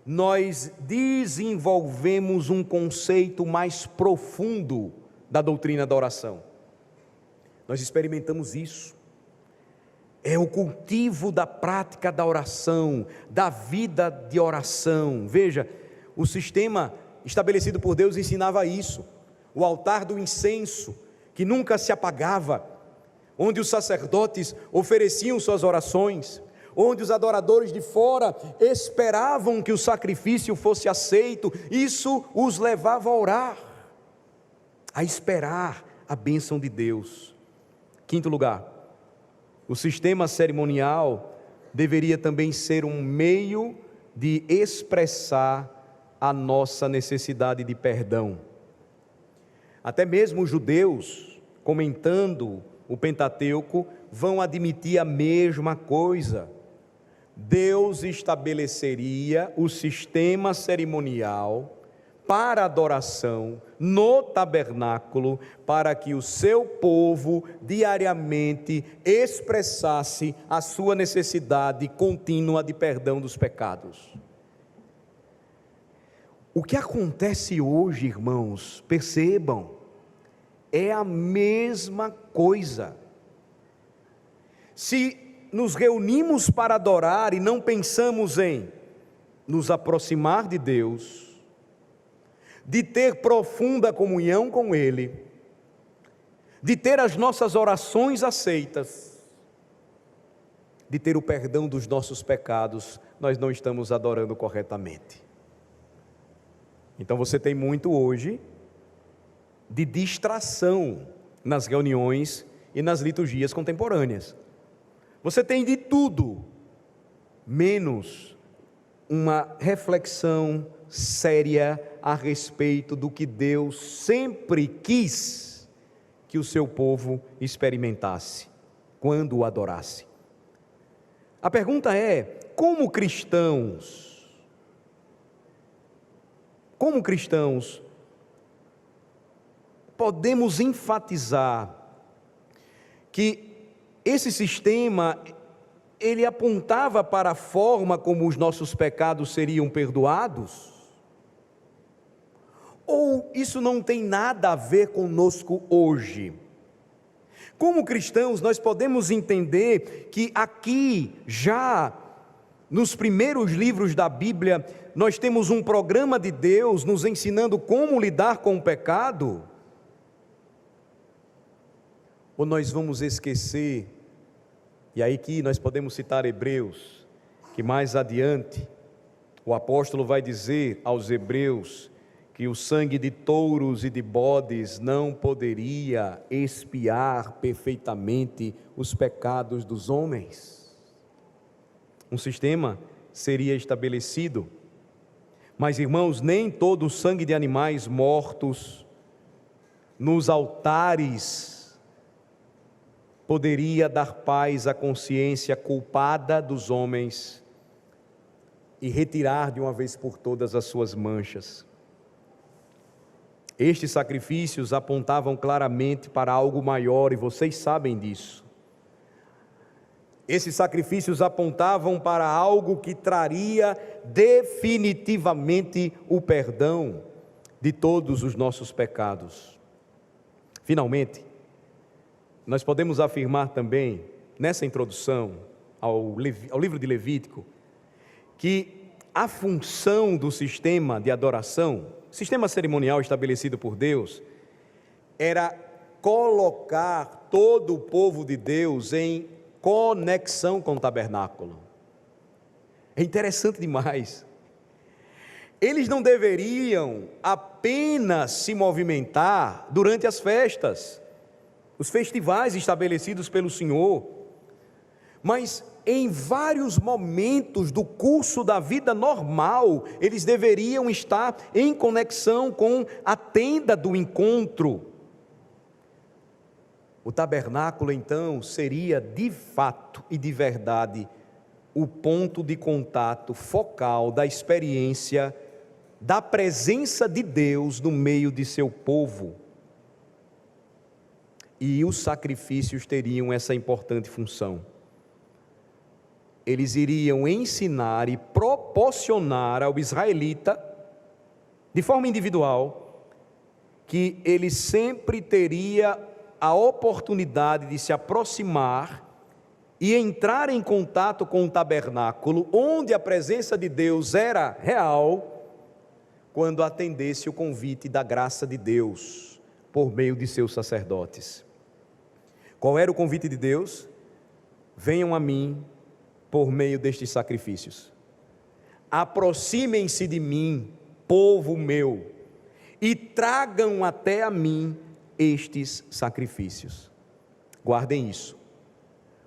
nós desenvolvemos um conceito mais profundo da doutrina da oração. Nós experimentamos isso. É o cultivo da prática da oração, da vida de oração. Veja, o sistema estabelecido por Deus ensinava isso. O altar do incenso, que nunca se apagava, onde os sacerdotes ofereciam suas orações, onde os adoradores de fora esperavam que o sacrifício fosse aceito. Isso os levava a orar, a esperar a bênção de Deus. Quinto lugar, o sistema cerimonial deveria também ser um meio de expressar a nossa necessidade de perdão. Até mesmo os judeus, comentando o Pentateuco, vão admitir a mesma coisa. Deus estabeleceria o sistema cerimonial para adoração no tabernáculo, para que o seu povo diariamente expressasse a sua necessidade contínua de perdão dos pecados. O que acontece hoje, irmãos, percebam, é a mesma coisa. Se nos reunimos para adorar e não pensamos em nos aproximar de Deus, de ter profunda comunhão com Ele, de ter as nossas orações aceitas, de ter o perdão dos nossos pecados, nós não estamos adorando corretamente. Então você tem muito hoje de distração nas reuniões e nas liturgias contemporâneas. Você tem de tudo, menos uma reflexão séria a respeito do que Deus sempre quis que o seu povo experimentasse quando o adorasse. A pergunta é: como cristãos, podemos enfatizar que esse sistema, ele apontava para a forma como os nossos pecados seriam perdoados? Ou isso não tem nada a ver conosco hoje? Como cristãos, nós podemos entender que aqui, já nos primeiros livros da Bíblia, nós temos um programa de Deus nos ensinando como lidar com o pecado? Ou nós vamos esquecer, e aí que nós podemos citar Hebreus, que mais adiante o apóstolo vai dizer aos hebreus que o sangue de touros e de bodes não poderia expiar perfeitamente os pecados dos homens. Um sistema seria estabelecido, mas irmãos, nem todo o sangue de animais mortos nos altares poderia dar paz à consciência culpada dos homens e retirar de uma vez por todas as suas manchas. Estes sacrifícios apontavam claramente para algo maior, e vocês sabem disso. Esses sacrifícios apontavam para algo que traria definitivamente o perdão de todos os nossos pecados. Finalmente, nós podemos afirmar também, nessa introdução ao livro de Levítico, que a função do sistema de adoração, sistema cerimonial estabelecido por Deus, era colocar todo o povo de Deus em conexão com o tabernáculo. É interessante demais. Eles não deveriam apenas se movimentar durante as festas, os festivais estabelecidos pelo Senhor, mas em vários momentos do curso da vida normal, eles deveriam estar em conexão com a tenda do encontro. O tabernáculo, então, seria de fato e de verdade o ponto de contato focal da experiência da presença de Deus no meio de seu povo. E os sacrifícios teriam essa importante função. Eles iriam ensinar e proporcionar ao israelita, de forma individual, que ele sempre teria a oportunidade de se aproximar e entrar em contato com o tabernáculo, onde a presença de Deus era real, quando atendesse o convite da graça de Deus, por meio de seus sacerdotes. Qual era o convite de Deus? Venham a mim por meio destes sacrifícios. Aproximem-se de mim, povo meu, e tragam até a mim estes sacrifícios. Guardem isso.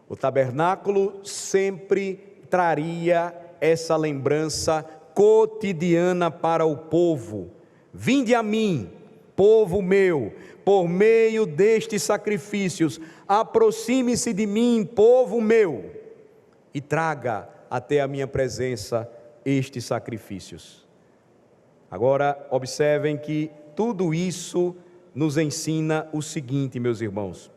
O tabernáculo sempre traria essa lembrança cotidiana para o povo. Vinde a mim, povo meu, por meio destes sacrifícios. Aproxime-se de mim, povo meu, e traga até a minha presença estes sacrifícios. Agora, observem que tudo isso nos ensina o seguinte, meus irmãos: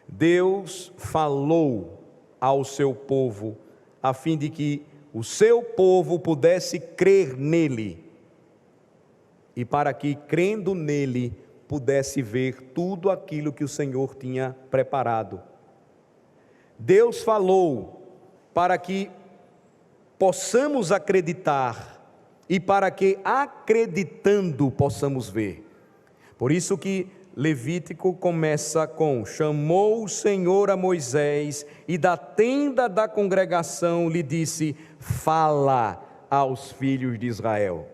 Deus falou ao seu povo, a fim de que o seu povo pudesse crer nele, e para que, crendo nele, pudesse ver tudo aquilo que o Senhor tinha preparado. Deus falou para que possamos acreditar, e para que, acreditando, possamos ver. Por isso que Levítico começa com: chamou o Senhor a Moisés, e da tenda da congregação lhe disse: fala aos filhos de Israel.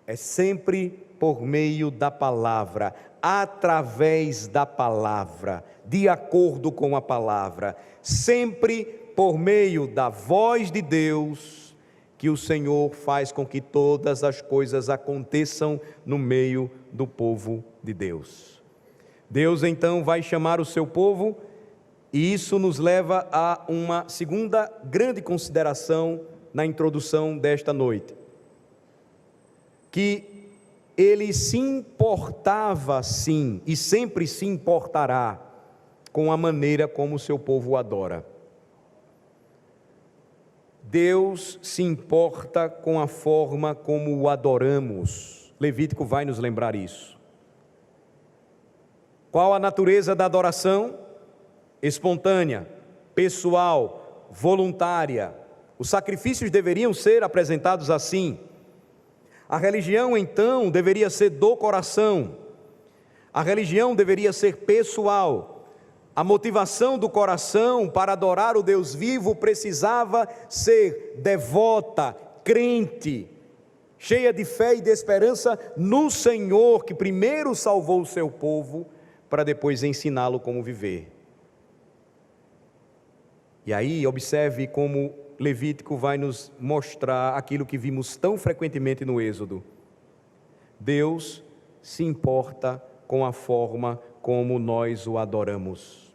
É sempre por meio da palavra, através da palavra, de acordo com a palavra, sempre por meio da voz de Deus, que o Senhor faz com que todas as coisas aconteçam no meio do povo de Deus. Deus então vai chamar o seu povo, e isso nos leva a uma segunda grande consideração na introdução desta noite, que ele se importava sim, e sempre se importará, com a maneira como o seu povo o adora. Deus se importa com a forma como o adoramos. Levítico vai nos lembrar isso. Qual a natureza da adoração? Espontânea, pessoal, voluntária. Os sacrifícios deveriam ser apresentados assim. A religião, então, deveria ser do coração. A religião deveria ser pessoal. A motivação do coração para adorar o Deus vivo precisava ser devota, crente, cheia de fé e de esperança no Senhor, que primeiro salvou o seu povo, para depois ensiná-lo como viver. E aí, observe como Levítico vai nos mostrar aquilo que vimos tão frequentemente no Êxodo. Deus se importa com a forma como nós o adoramos.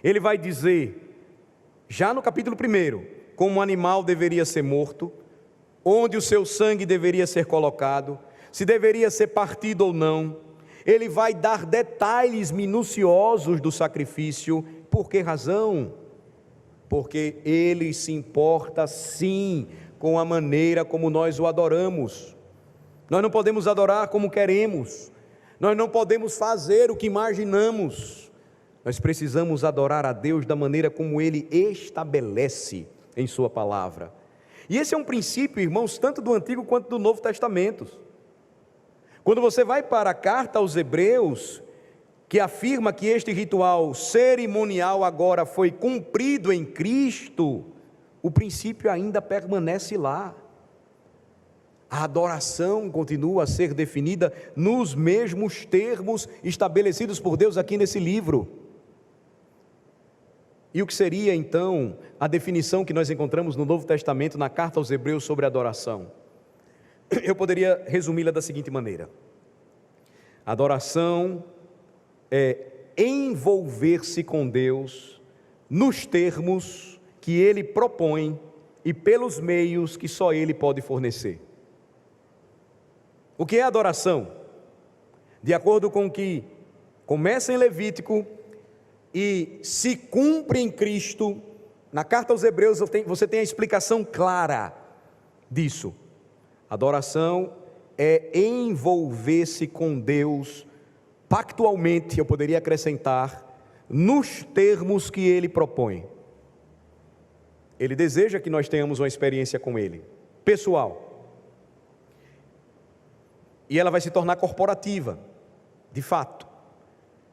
Ele vai dizer, já no capítulo 1, como um animal deveria ser morto, onde o seu sangue deveria ser colocado, se deveria ser partido ou não. Ele vai dar detalhes minuciosos do sacrifício. Por que razão? Porque Ele se importa sim com a maneira como nós o adoramos. Nós não podemos adorar como queremos, nós não podemos fazer o que imaginamos, nós precisamos adorar a Deus da maneira como Ele estabelece em sua palavra. E esse é um princípio, irmãos, tanto do Antigo quanto do Novo Testamento. Quando você vai para a carta aos Hebreus, que afirma que este ritual cerimonial agora foi cumprido em Cristo, o princípio ainda permanece lá. A adoração continua a ser definida nos mesmos termos estabelecidos por Deus aqui nesse livro. E o que seria então a definição que nós encontramos no Novo Testamento, na carta aos Hebreus sobre adoração? Eu poderia resumi-la da seguinte maneira: adoração é envolver-se com Deus nos termos que Ele propõe e pelos meios que só Ele pode fornecer. O que é adoração? De acordo com o que começa em Levítico e se cumpre em Cristo, na carta aos Hebreus você tem a explicação clara disso. Adoração é envolver-se com Deus pactualmente, eu poderia acrescentar, nos termos que Ele propõe. Ele deseja que nós tenhamos uma experiência com Ele, pessoal. E ela vai se tornar corporativa, de fato.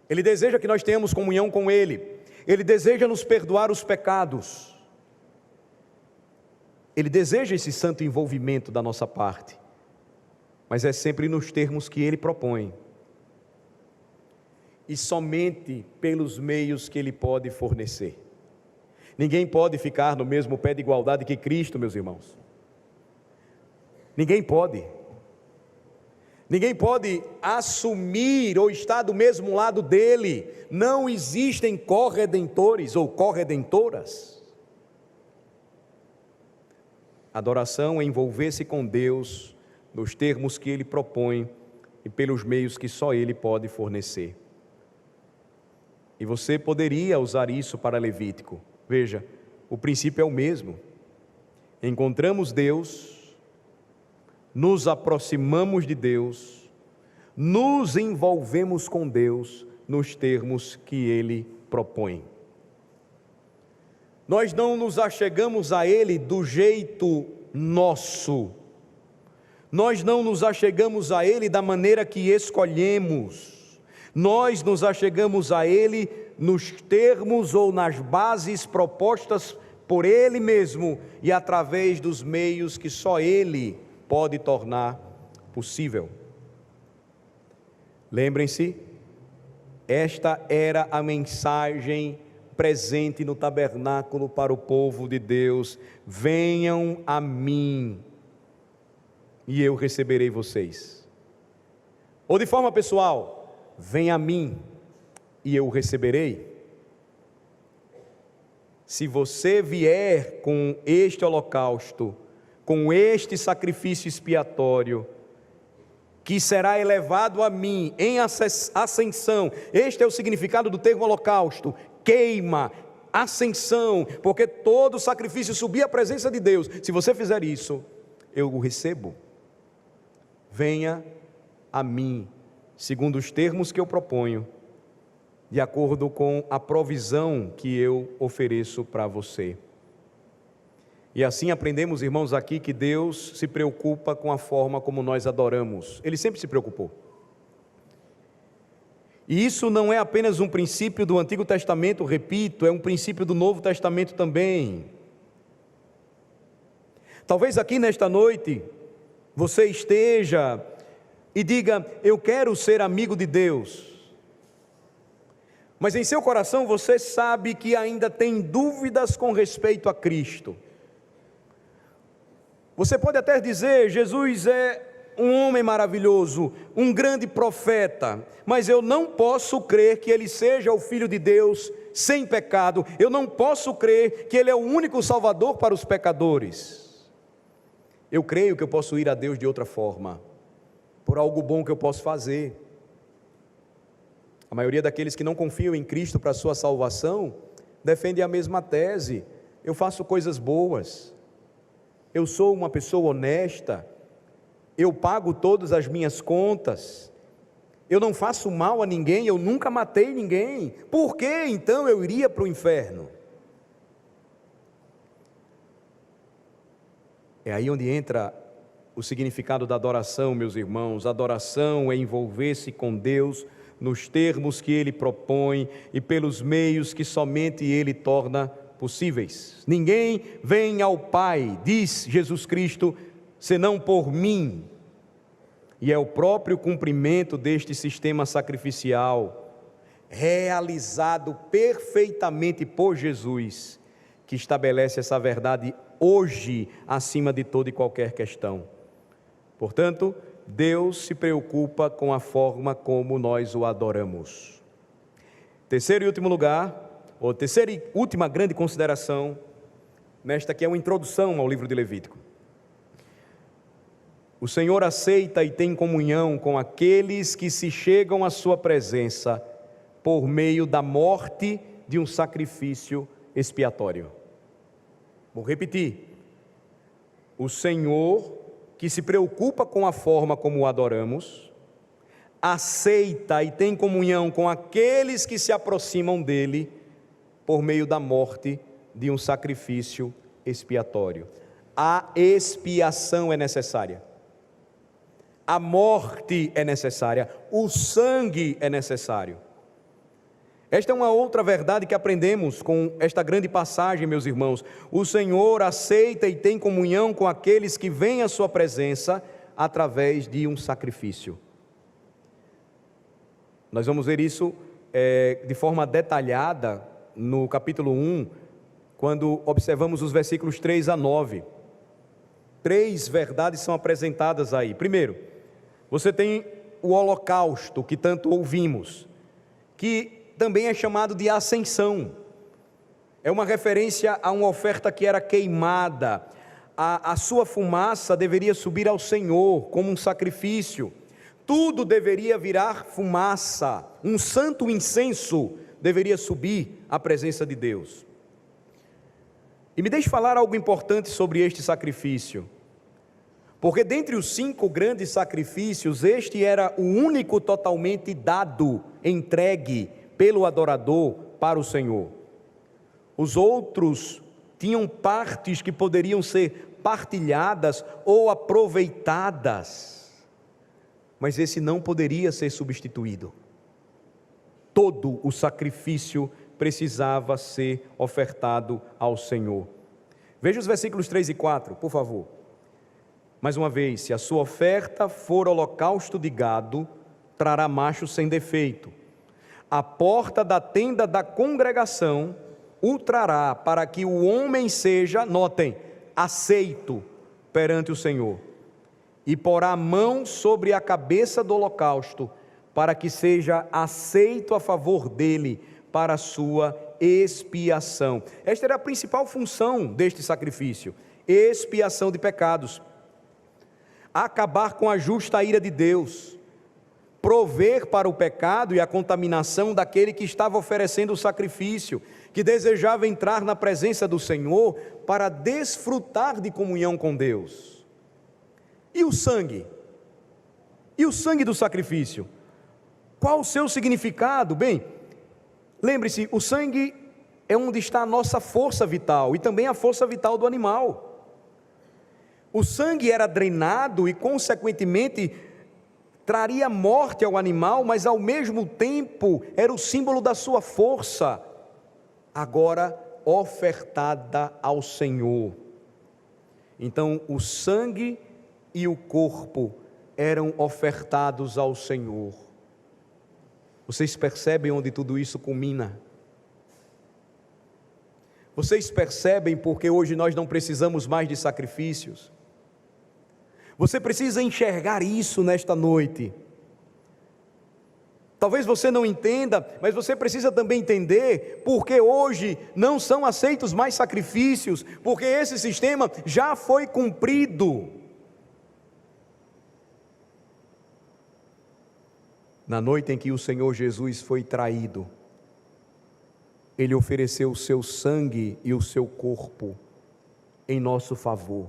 Ele deseja que nós tenhamos comunhão com Ele. Ele deseja nos perdoar os pecados. Ele deseja esse santo envolvimento da nossa parte. Mas é sempre nos termos que Ele propõe. E somente pelos meios que Ele pode fornecer. Ninguém pode ficar no mesmo pé de igualdade que Cristo, meus irmãos. Ninguém pode. Ninguém pode assumir ou estar do mesmo lado dele. Não existem corredentores ou corredentoras. Adoração é envolver-se com Deus nos termos que Ele propõe e pelos meios que só Ele pode fornecer. E você poderia usar isso para Levítico. Veja, o princípio é o mesmo. Encontramos Deus, nos aproximamos de Deus, nos envolvemos com Deus nos termos que Ele propõe. Nós não nos achegamos a Ele do jeito nosso, nós não nos achegamos a Ele da maneira que escolhemos, nós nos achegamos a Ele nos termos ou nas bases propostas por Ele mesmo e através dos meios que só Ele pode tornar possível. Lembrem-se, esta era a mensagem presente no tabernáculo para o povo de Deus: venham a mim e eu receberei vocês. Ou de forma pessoal, venha a mim e eu o receberei. Se você vier com este holocausto, com este sacrifício expiatório, que será elevado a mim em ascensão, este é o significado do termo holocausto, queima, ascensão, porque todo sacrifício subia à presença de Deus. Se você fizer isso, eu o recebo. Venha a mim, segundo os termos que eu proponho, de acordo com a provisão que eu ofereço para você. E assim aprendemos, irmãos, aqui que Deus se preocupa com a forma como nós adoramos. Ele sempre se preocupou. E isso não é apenas um princípio do Antigo Testamento, repito, é um princípio do Novo Testamento também. Talvez aqui nesta noite, você esteja e diga: eu quero ser amigo de Deus. Mas em seu coração você sabe que ainda tem dúvidas com respeito a Cristo. Você pode até dizer: Jesus é um homem maravilhoso, um grande profeta, mas eu não posso crer que ele seja o Filho de Deus sem pecado, eu não posso crer que ele é o único Salvador para os pecadores. Eu creio que eu posso ir a Deus de outra forma, por algo bom que eu posso fazer. A maioria daqueles que não confiam em Cristo para a sua salvação, defende a mesma tese: eu faço coisas boas, eu sou uma pessoa honesta, eu pago todas as minhas contas, eu não faço mal a ninguém, eu nunca matei ninguém, por que então eu iria para o inferno? É aí onde entra o significado da adoração, meus irmãos. Adoração é envolver-se com Deus nos termos que Ele propõe e pelos meios que somente Ele torna possíveis. Ninguém vem ao Pai, diz Jesus Cristo, senão por mim. E é o próprio cumprimento deste sistema sacrificial, realizado perfeitamente por Jesus, que estabelece essa verdade hoje, acima de toda e qualquer questão. Portanto, Deus se preocupa com a forma como nós o adoramos. Terceiro e último lugar, ou terceira e última grande consideração, nesta que é uma introdução ao livro de Levítico. O Senhor aceita e tem comunhão com aqueles que se chegam à sua presença por meio da morte de um sacrifício expiatório. Vou repetir. O Senhor, que se preocupa com a forma como o adoramos, aceita e tem comunhão com aqueles que se aproximam dele por meio da morte de um sacrifício expiatório. A expiação é necessária. A morte é necessária, o sangue é necessário. Esta é uma outra verdade que aprendemos com esta grande passagem, meus irmãos. O Senhor aceita e tem comunhão com aqueles que vêm à sua presença através de um sacrifício. Nós vamos ver isso de forma detalhada no capítulo 1, quando observamos os versículos 3 a 9. 3 verdades são apresentadas aí. Primeiro, você tem o holocausto, que tanto ouvimos, que também é chamado de ascensão. É uma referência a uma oferta que era queimada. A sua fumaça deveria subir ao Senhor como um sacrifício. Tudo deveria virar fumaça. Um santo incenso deveria subir à presença de Deus. E me deixe falar algo importante sobre este sacrifício. Porque dentre os 5 grandes sacrifícios, este era o único totalmente dado, entregue pelo adorador para o Senhor. Os outros tinham partes que poderiam ser partilhadas ou aproveitadas, mas esse não poderia ser substituído. Todo o sacrifício precisava ser ofertado ao Senhor. Veja os versículos 3 e 4, por favor. Mais uma vez: se a sua oferta for holocausto de gado, trará macho sem defeito. A porta da tenda da congregação o trará, para que o homem seja, notem, aceito perante o Senhor. E porá a mão sobre a cabeça do holocausto, para que seja aceito a favor dele, para a sua expiação. Esta era a principal função deste sacrifício: expiação de pecados. Acabar com a justa ira de Deus, prover para o pecado e a contaminação daquele que estava oferecendo o sacrifício, que desejava entrar na presença do Senhor para desfrutar de comunhão com Deus. E o sangue? E o sangue do sacrifício? Qual o seu significado? Bem, lembre-se, o sangue é onde está a nossa força vital e também a força vital do animal. O sangue era drenado e, consequentemente, traria morte ao animal, mas ao mesmo tempo era o símbolo da sua força, agora ofertada ao Senhor. Então, o sangue e o corpo eram ofertados ao Senhor. Vocês percebem onde tudo isso culmina? Vocês percebem porque hoje nós não precisamos mais de sacrifícios? Você precisa enxergar isso nesta noite. Talvez você não entenda, mas você precisa também entender porque hoje não são aceitos mais sacrifícios, porque esse sistema já foi cumprido. Na noite em que o Senhor Jesus foi traído, Ele ofereceu o seu sangue e o seu corpo em nosso favor.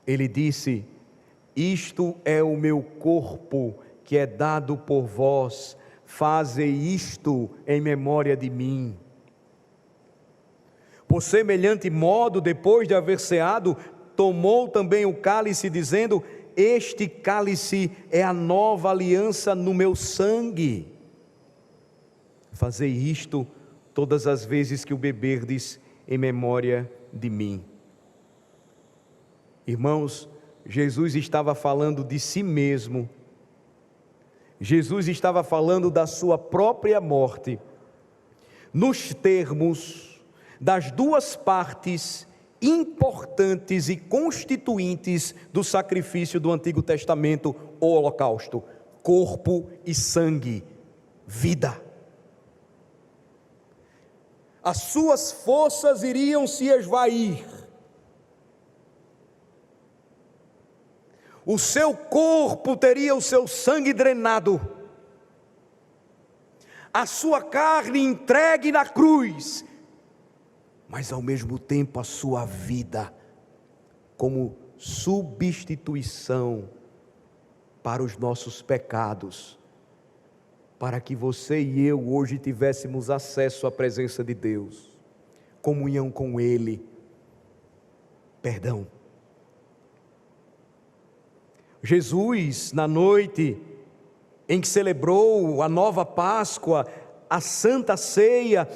Ele disse: isto é o meu corpo que é dado por vós, fazei isto em memória de mim. Por semelhante modo, depois de haver ceado, tomou também o cálice, dizendo: este cálice é a nova aliança no meu sangue. Fazei isto todas as vezes que o beberdes em memória de mim. Irmãos, Jesus estava falando de si mesmo. Jesus estava falando da sua própria morte, nos termos das duas partes importantes e constituintes do sacrifício do Antigo Testamento, o holocausto: corpo e sangue, vida. As suas forças iriam se esvair, o seu corpo teria o seu sangue drenado, a sua carne entregue na cruz, mas ao mesmo tempo a sua vida como substituição para os nossos pecados, para que você e eu hoje tivéssemos acesso à presença de Deus, comunhão com Ele, perdão. Jesus, na noite em que celebrou a nova Páscoa, a Santa Ceia,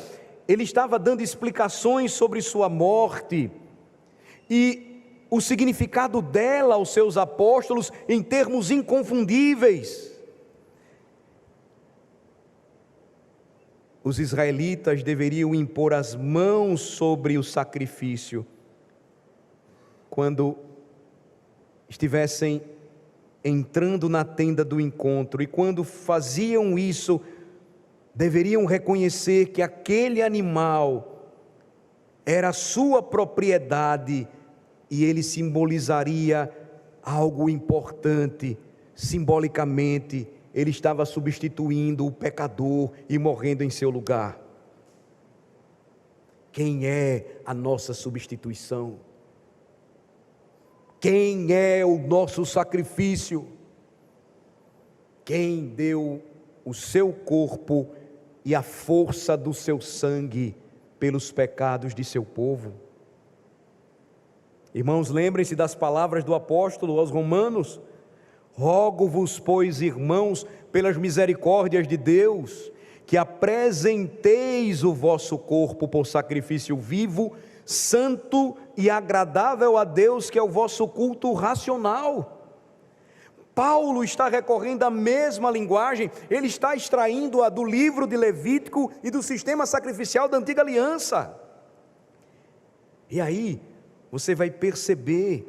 Ele estava dando explicações sobre sua morte e o significado dela aos seus apóstolos em termos inconfundíveis. Os israelitas deveriam impor as mãos sobre o sacrifício quando estivessem entrando na tenda do encontro, e quando faziam isso, deveriam reconhecer que aquele animal era sua propriedade e ele simbolizaria algo importante. Simbolicamente, ele estava substituindo o pecador e morrendo em seu lugar. Quem é a nossa substituição? Quem é o nosso sacrifício? Quem deu o seu corpo e a força do seu sangue pelos pecados de seu povo? Irmãos, lembrem-se das palavras do apóstolo aos Romanos: rogo-vos, pois, irmãos, pelas misericórdias de Deus, que apresenteis o vosso corpo por sacrifício vivo, santo e agradável a Deus, que é o vosso culto racional. Paulo está recorrendo à mesma linguagem, ele está extraindo-a do livro de Levítico e do sistema sacrificial da antiga aliança. E aí, você vai perceber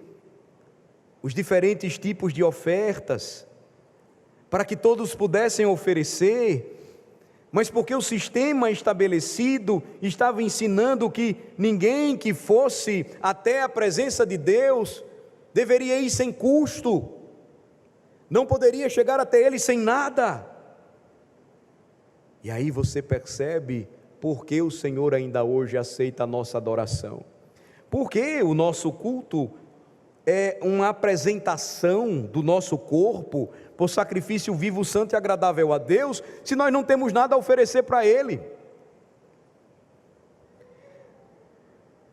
os diferentes tipos de ofertas, para que todos pudessem oferecer, mas porque o sistema estabelecido estava ensinando que ninguém que fosse até a presença de Deus deveria ir sem custo, não poderia chegar até Ele sem nada. E aí você percebe por que o Senhor ainda hoje aceita a nossa adoração, porque o nosso culto é uma apresentação do nosso corpo por sacrifício vivo, santo e agradável a Deus, se nós não temos nada a oferecer para Ele,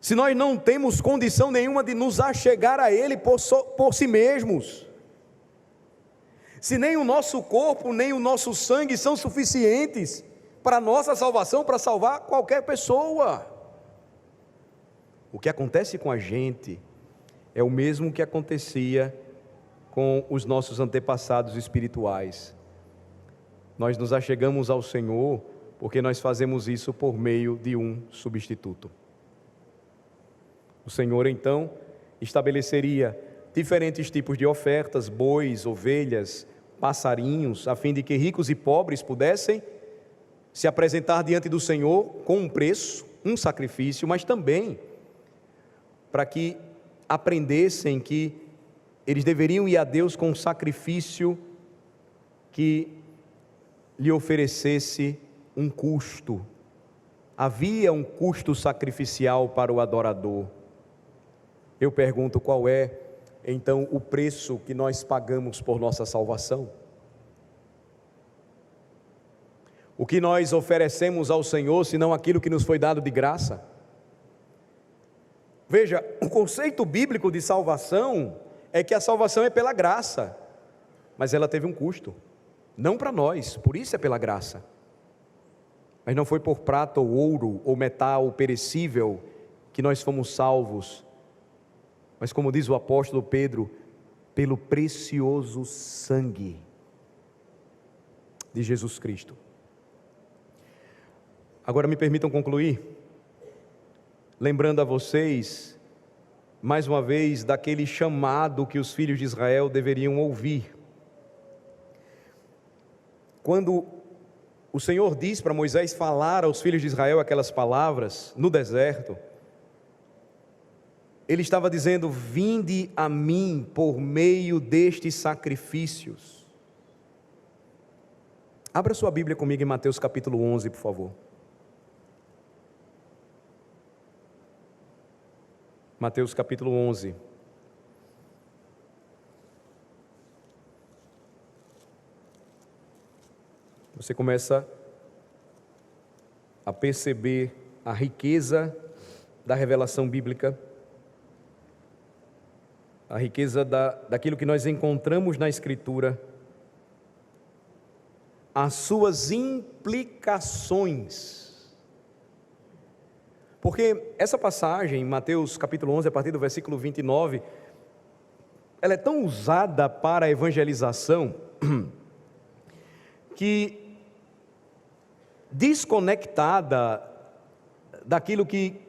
se nós não temos condição nenhuma de nos achegar a Ele por si mesmos, se nem o nosso corpo, nem o nosso sangue são suficientes para a nossa salvação, para salvar qualquer pessoa. O que acontece com a gente é o mesmo que acontecia com os nossos antepassados espirituais. Nós nos achegamos ao Senhor porque nós fazemos isso por meio de um substituto. O Senhor então estabeleceria diferentes tipos de ofertas, bois, ovelhas, passarinhos, a fim de que ricos e pobres pudessem se apresentar diante do Senhor com um preço, um sacrifício, mas também para que aprendessem que eles deveriam ir a Deus com um sacrifício que lhe oferecesse um custo. Havia um custo sacrificial para o adorador. Eu pergunto, qual é então o preço que nós pagamos por nossa salvação? O que nós oferecemos ao Senhor, senão aquilo que nos foi dado de graça? Veja, o conceito bíblico de salvação é que a salvação é pela graça, mas ela teve um custo, não para nós, por isso é pela graça. Mas não foi por prata ou ouro ou metal perecível que nós fomos salvos, mas como diz o apóstolo Pedro, pelo precioso sangue de Jesus Cristo. Agora me permitam concluir, lembrando a vocês, mais uma vez, daquele chamado que os filhos de Israel deveriam ouvir. Quando o Senhor diz para Moisés falar aos filhos de Israel aquelas palavras no deserto, Ele estava dizendo: vinde a mim por meio destes sacrifícios. Abra sua Bíblia comigo em Mateus capítulo 11, por favor. Mateus capítulo 11. Você começa a perceber a riqueza da revelação bíblica, a riqueza daquilo que nós encontramos na Escritura, as suas implicações. Porque essa passagem, Mateus capítulo 11, a partir do versículo 29, ela é tão usada para a evangelização, que desconectada daquilo que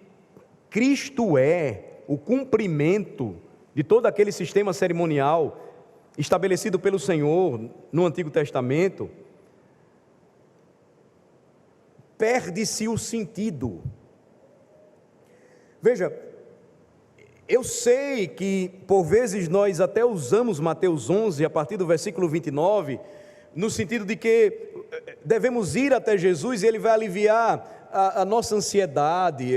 Cristo é, o cumprimento de todo aquele sistema cerimonial estabelecido pelo Senhor no Antigo Testamento, perde-se o sentido. Veja, eu sei que por vezes nós até usamos Mateus 11 a partir do versículo 29, no sentido de que devemos ir até Jesus e Ele vai aliviar a nossa ansiedade,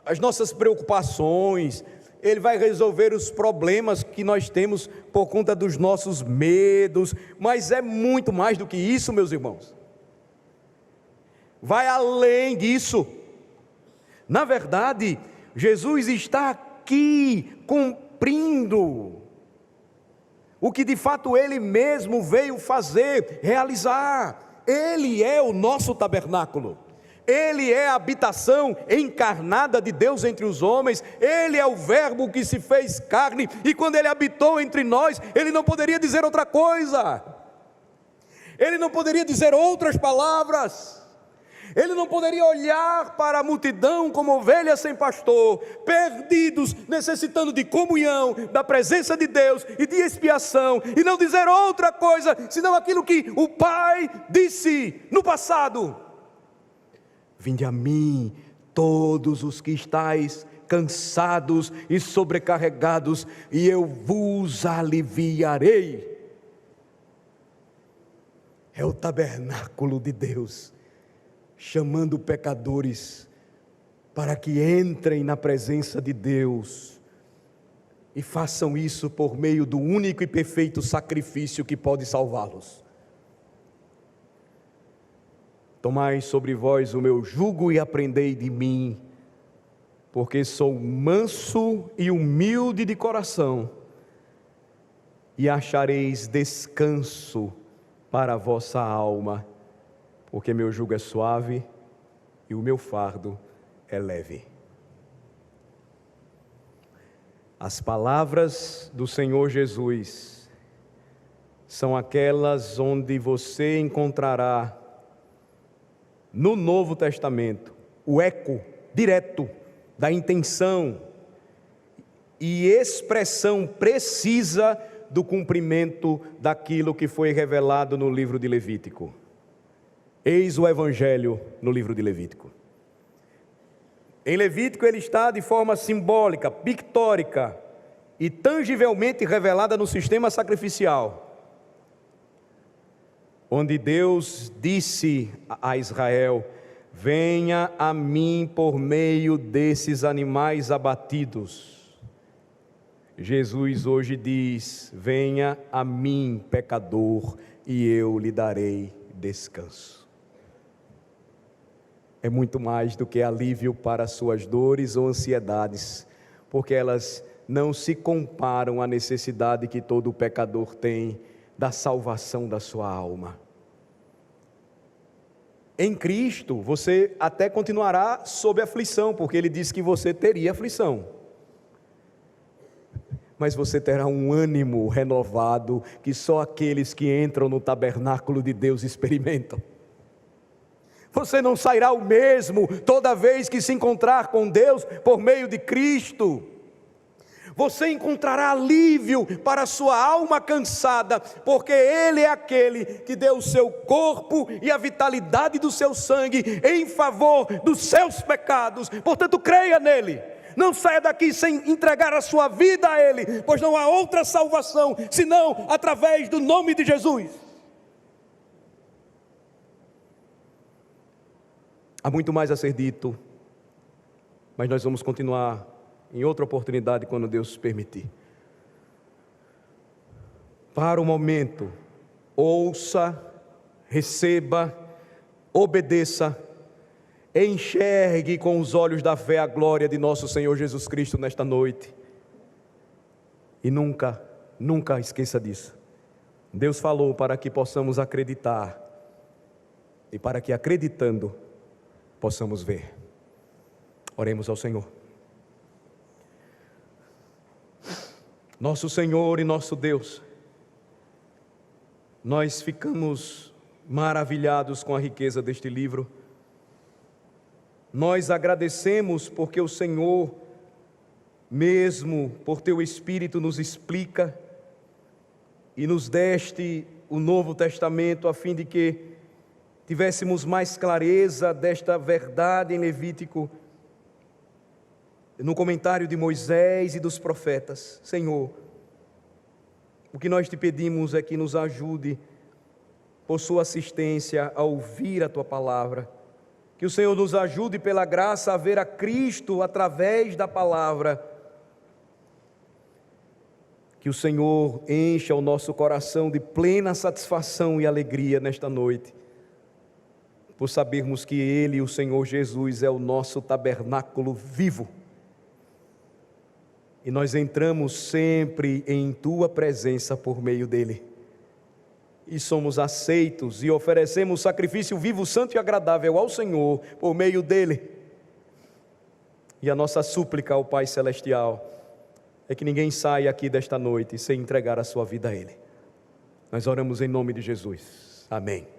as nossas preocupações, Ele vai resolver os problemas que nós temos por conta dos nossos medos, mas é muito mais do que isso, meus irmãos. Vai além disso. Na verdade, Jesus está aqui cumprindo o que de fato Ele mesmo veio fazer, realizar. Ele é o nosso tabernáculo, Ele é a habitação encarnada de Deus entre os homens, Ele é o verbo que se fez carne, e quando Ele habitou entre nós, Ele não poderia dizer outra coisa, Ele não poderia dizer outras palavras, Ele não poderia olhar para a multidão como ovelhas sem pastor, perdidos, necessitando de comunhão, da presença de Deus e de expiação, e não dizer outra coisa, senão aquilo que o Pai disse no passado: vinde a mim, todos os que estáis cansados e sobrecarregados, e eu vos aliviarei. É o tabernáculo de Deus, chamando pecadores para que entrem na presença de Deus e façam isso por meio do único e perfeito sacrifício que pode salvá-los. Tomai sobre vós o meu jugo e aprendei de mim, porque sou manso e humilde de coração, e achareis descanso para a vossa alma, porque meu jugo é suave e o meu fardo é leve. As palavras do Senhor Jesus são aquelas onde você encontrará no Novo Testamento o eco direto da intenção e expressão precisa do cumprimento daquilo que foi revelado no livro de Levítico. Eis o Evangelho no livro de Levítico. Em Levítico ele está de forma simbólica, pictórica e tangivelmente revelada no sistema sacrificial, onde Deus disse a Israel: venha a mim por meio desses animais abatidos. Jesus hoje diz: venha a mim, pecador, e eu lhe darei descanso. É muito mais do que alívio para suas dores ou ansiedades, porque elas não se comparam à necessidade que todo pecador tem da salvação da sua alma. Em Cristo, você até continuará sob aflição, porque Ele disse que você teria aflição. Mas você terá um ânimo renovado, que só aqueles que entram no tabernáculo de Deus experimentam. Você não sairá o mesmo toda vez que se encontrar com Deus por meio de Cristo. Você encontrará alívio para a sua alma cansada, porque Ele é aquele que deu o seu corpo e a vitalidade do seu sangue em favor dos seus pecados. Portanto, creia nele. Não saia daqui sem entregar a sua vida a Ele, pois não há outra salvação senão através do nome de Jesus. Há muito mais a ser dito, mas nós vamos continuar em outra oportunidade quando Deus permitir. Para o momento, ouça, receba, obedeça, enxergue com os olhos da fé a glória de nosso Senhor Jesus Cristo nesta noite. E nunca, nunca esqueça disso. Deus falou para que possamos acreditar e para que acreditando possamos ver. Oremos ao Senhor. Nosso Senhor e nosso Deus, nós ficamos maravilhados com a riqueza deste livro. Nós agradecemos porque o Senhor, mesmo por Teu Espírito, nos explica e nos deste o Novo Testamento a fim de que tivéssemos mais clareza desta verdade em Levítico, no comentário de Moisés e dos profetas. Senhor, o que nós te pedimos é que nos ajude, por sua assistência, a ouvir a Tua palavra, que o Senhor nos ajude pela graça a ver a Cristo através da palavra, que o Senhor encha o nosso coração de plena satisfação e alegria nesta noite, por sabermos que Ele, o Senhor Jesus, é o nosso tabernáculo vivo. E nós entramos sempre em Tua presença por meio dEle. E somos aceitos e oferecemos sacrifício vivo, santo e agradável ao Senhor por meio dEle. E a nossa súplica ao Pai Celestial é que ninguém saia aqui desta noite sem entregar a sua vida a Ele. Nós oramos em nome de Jesus. Amém.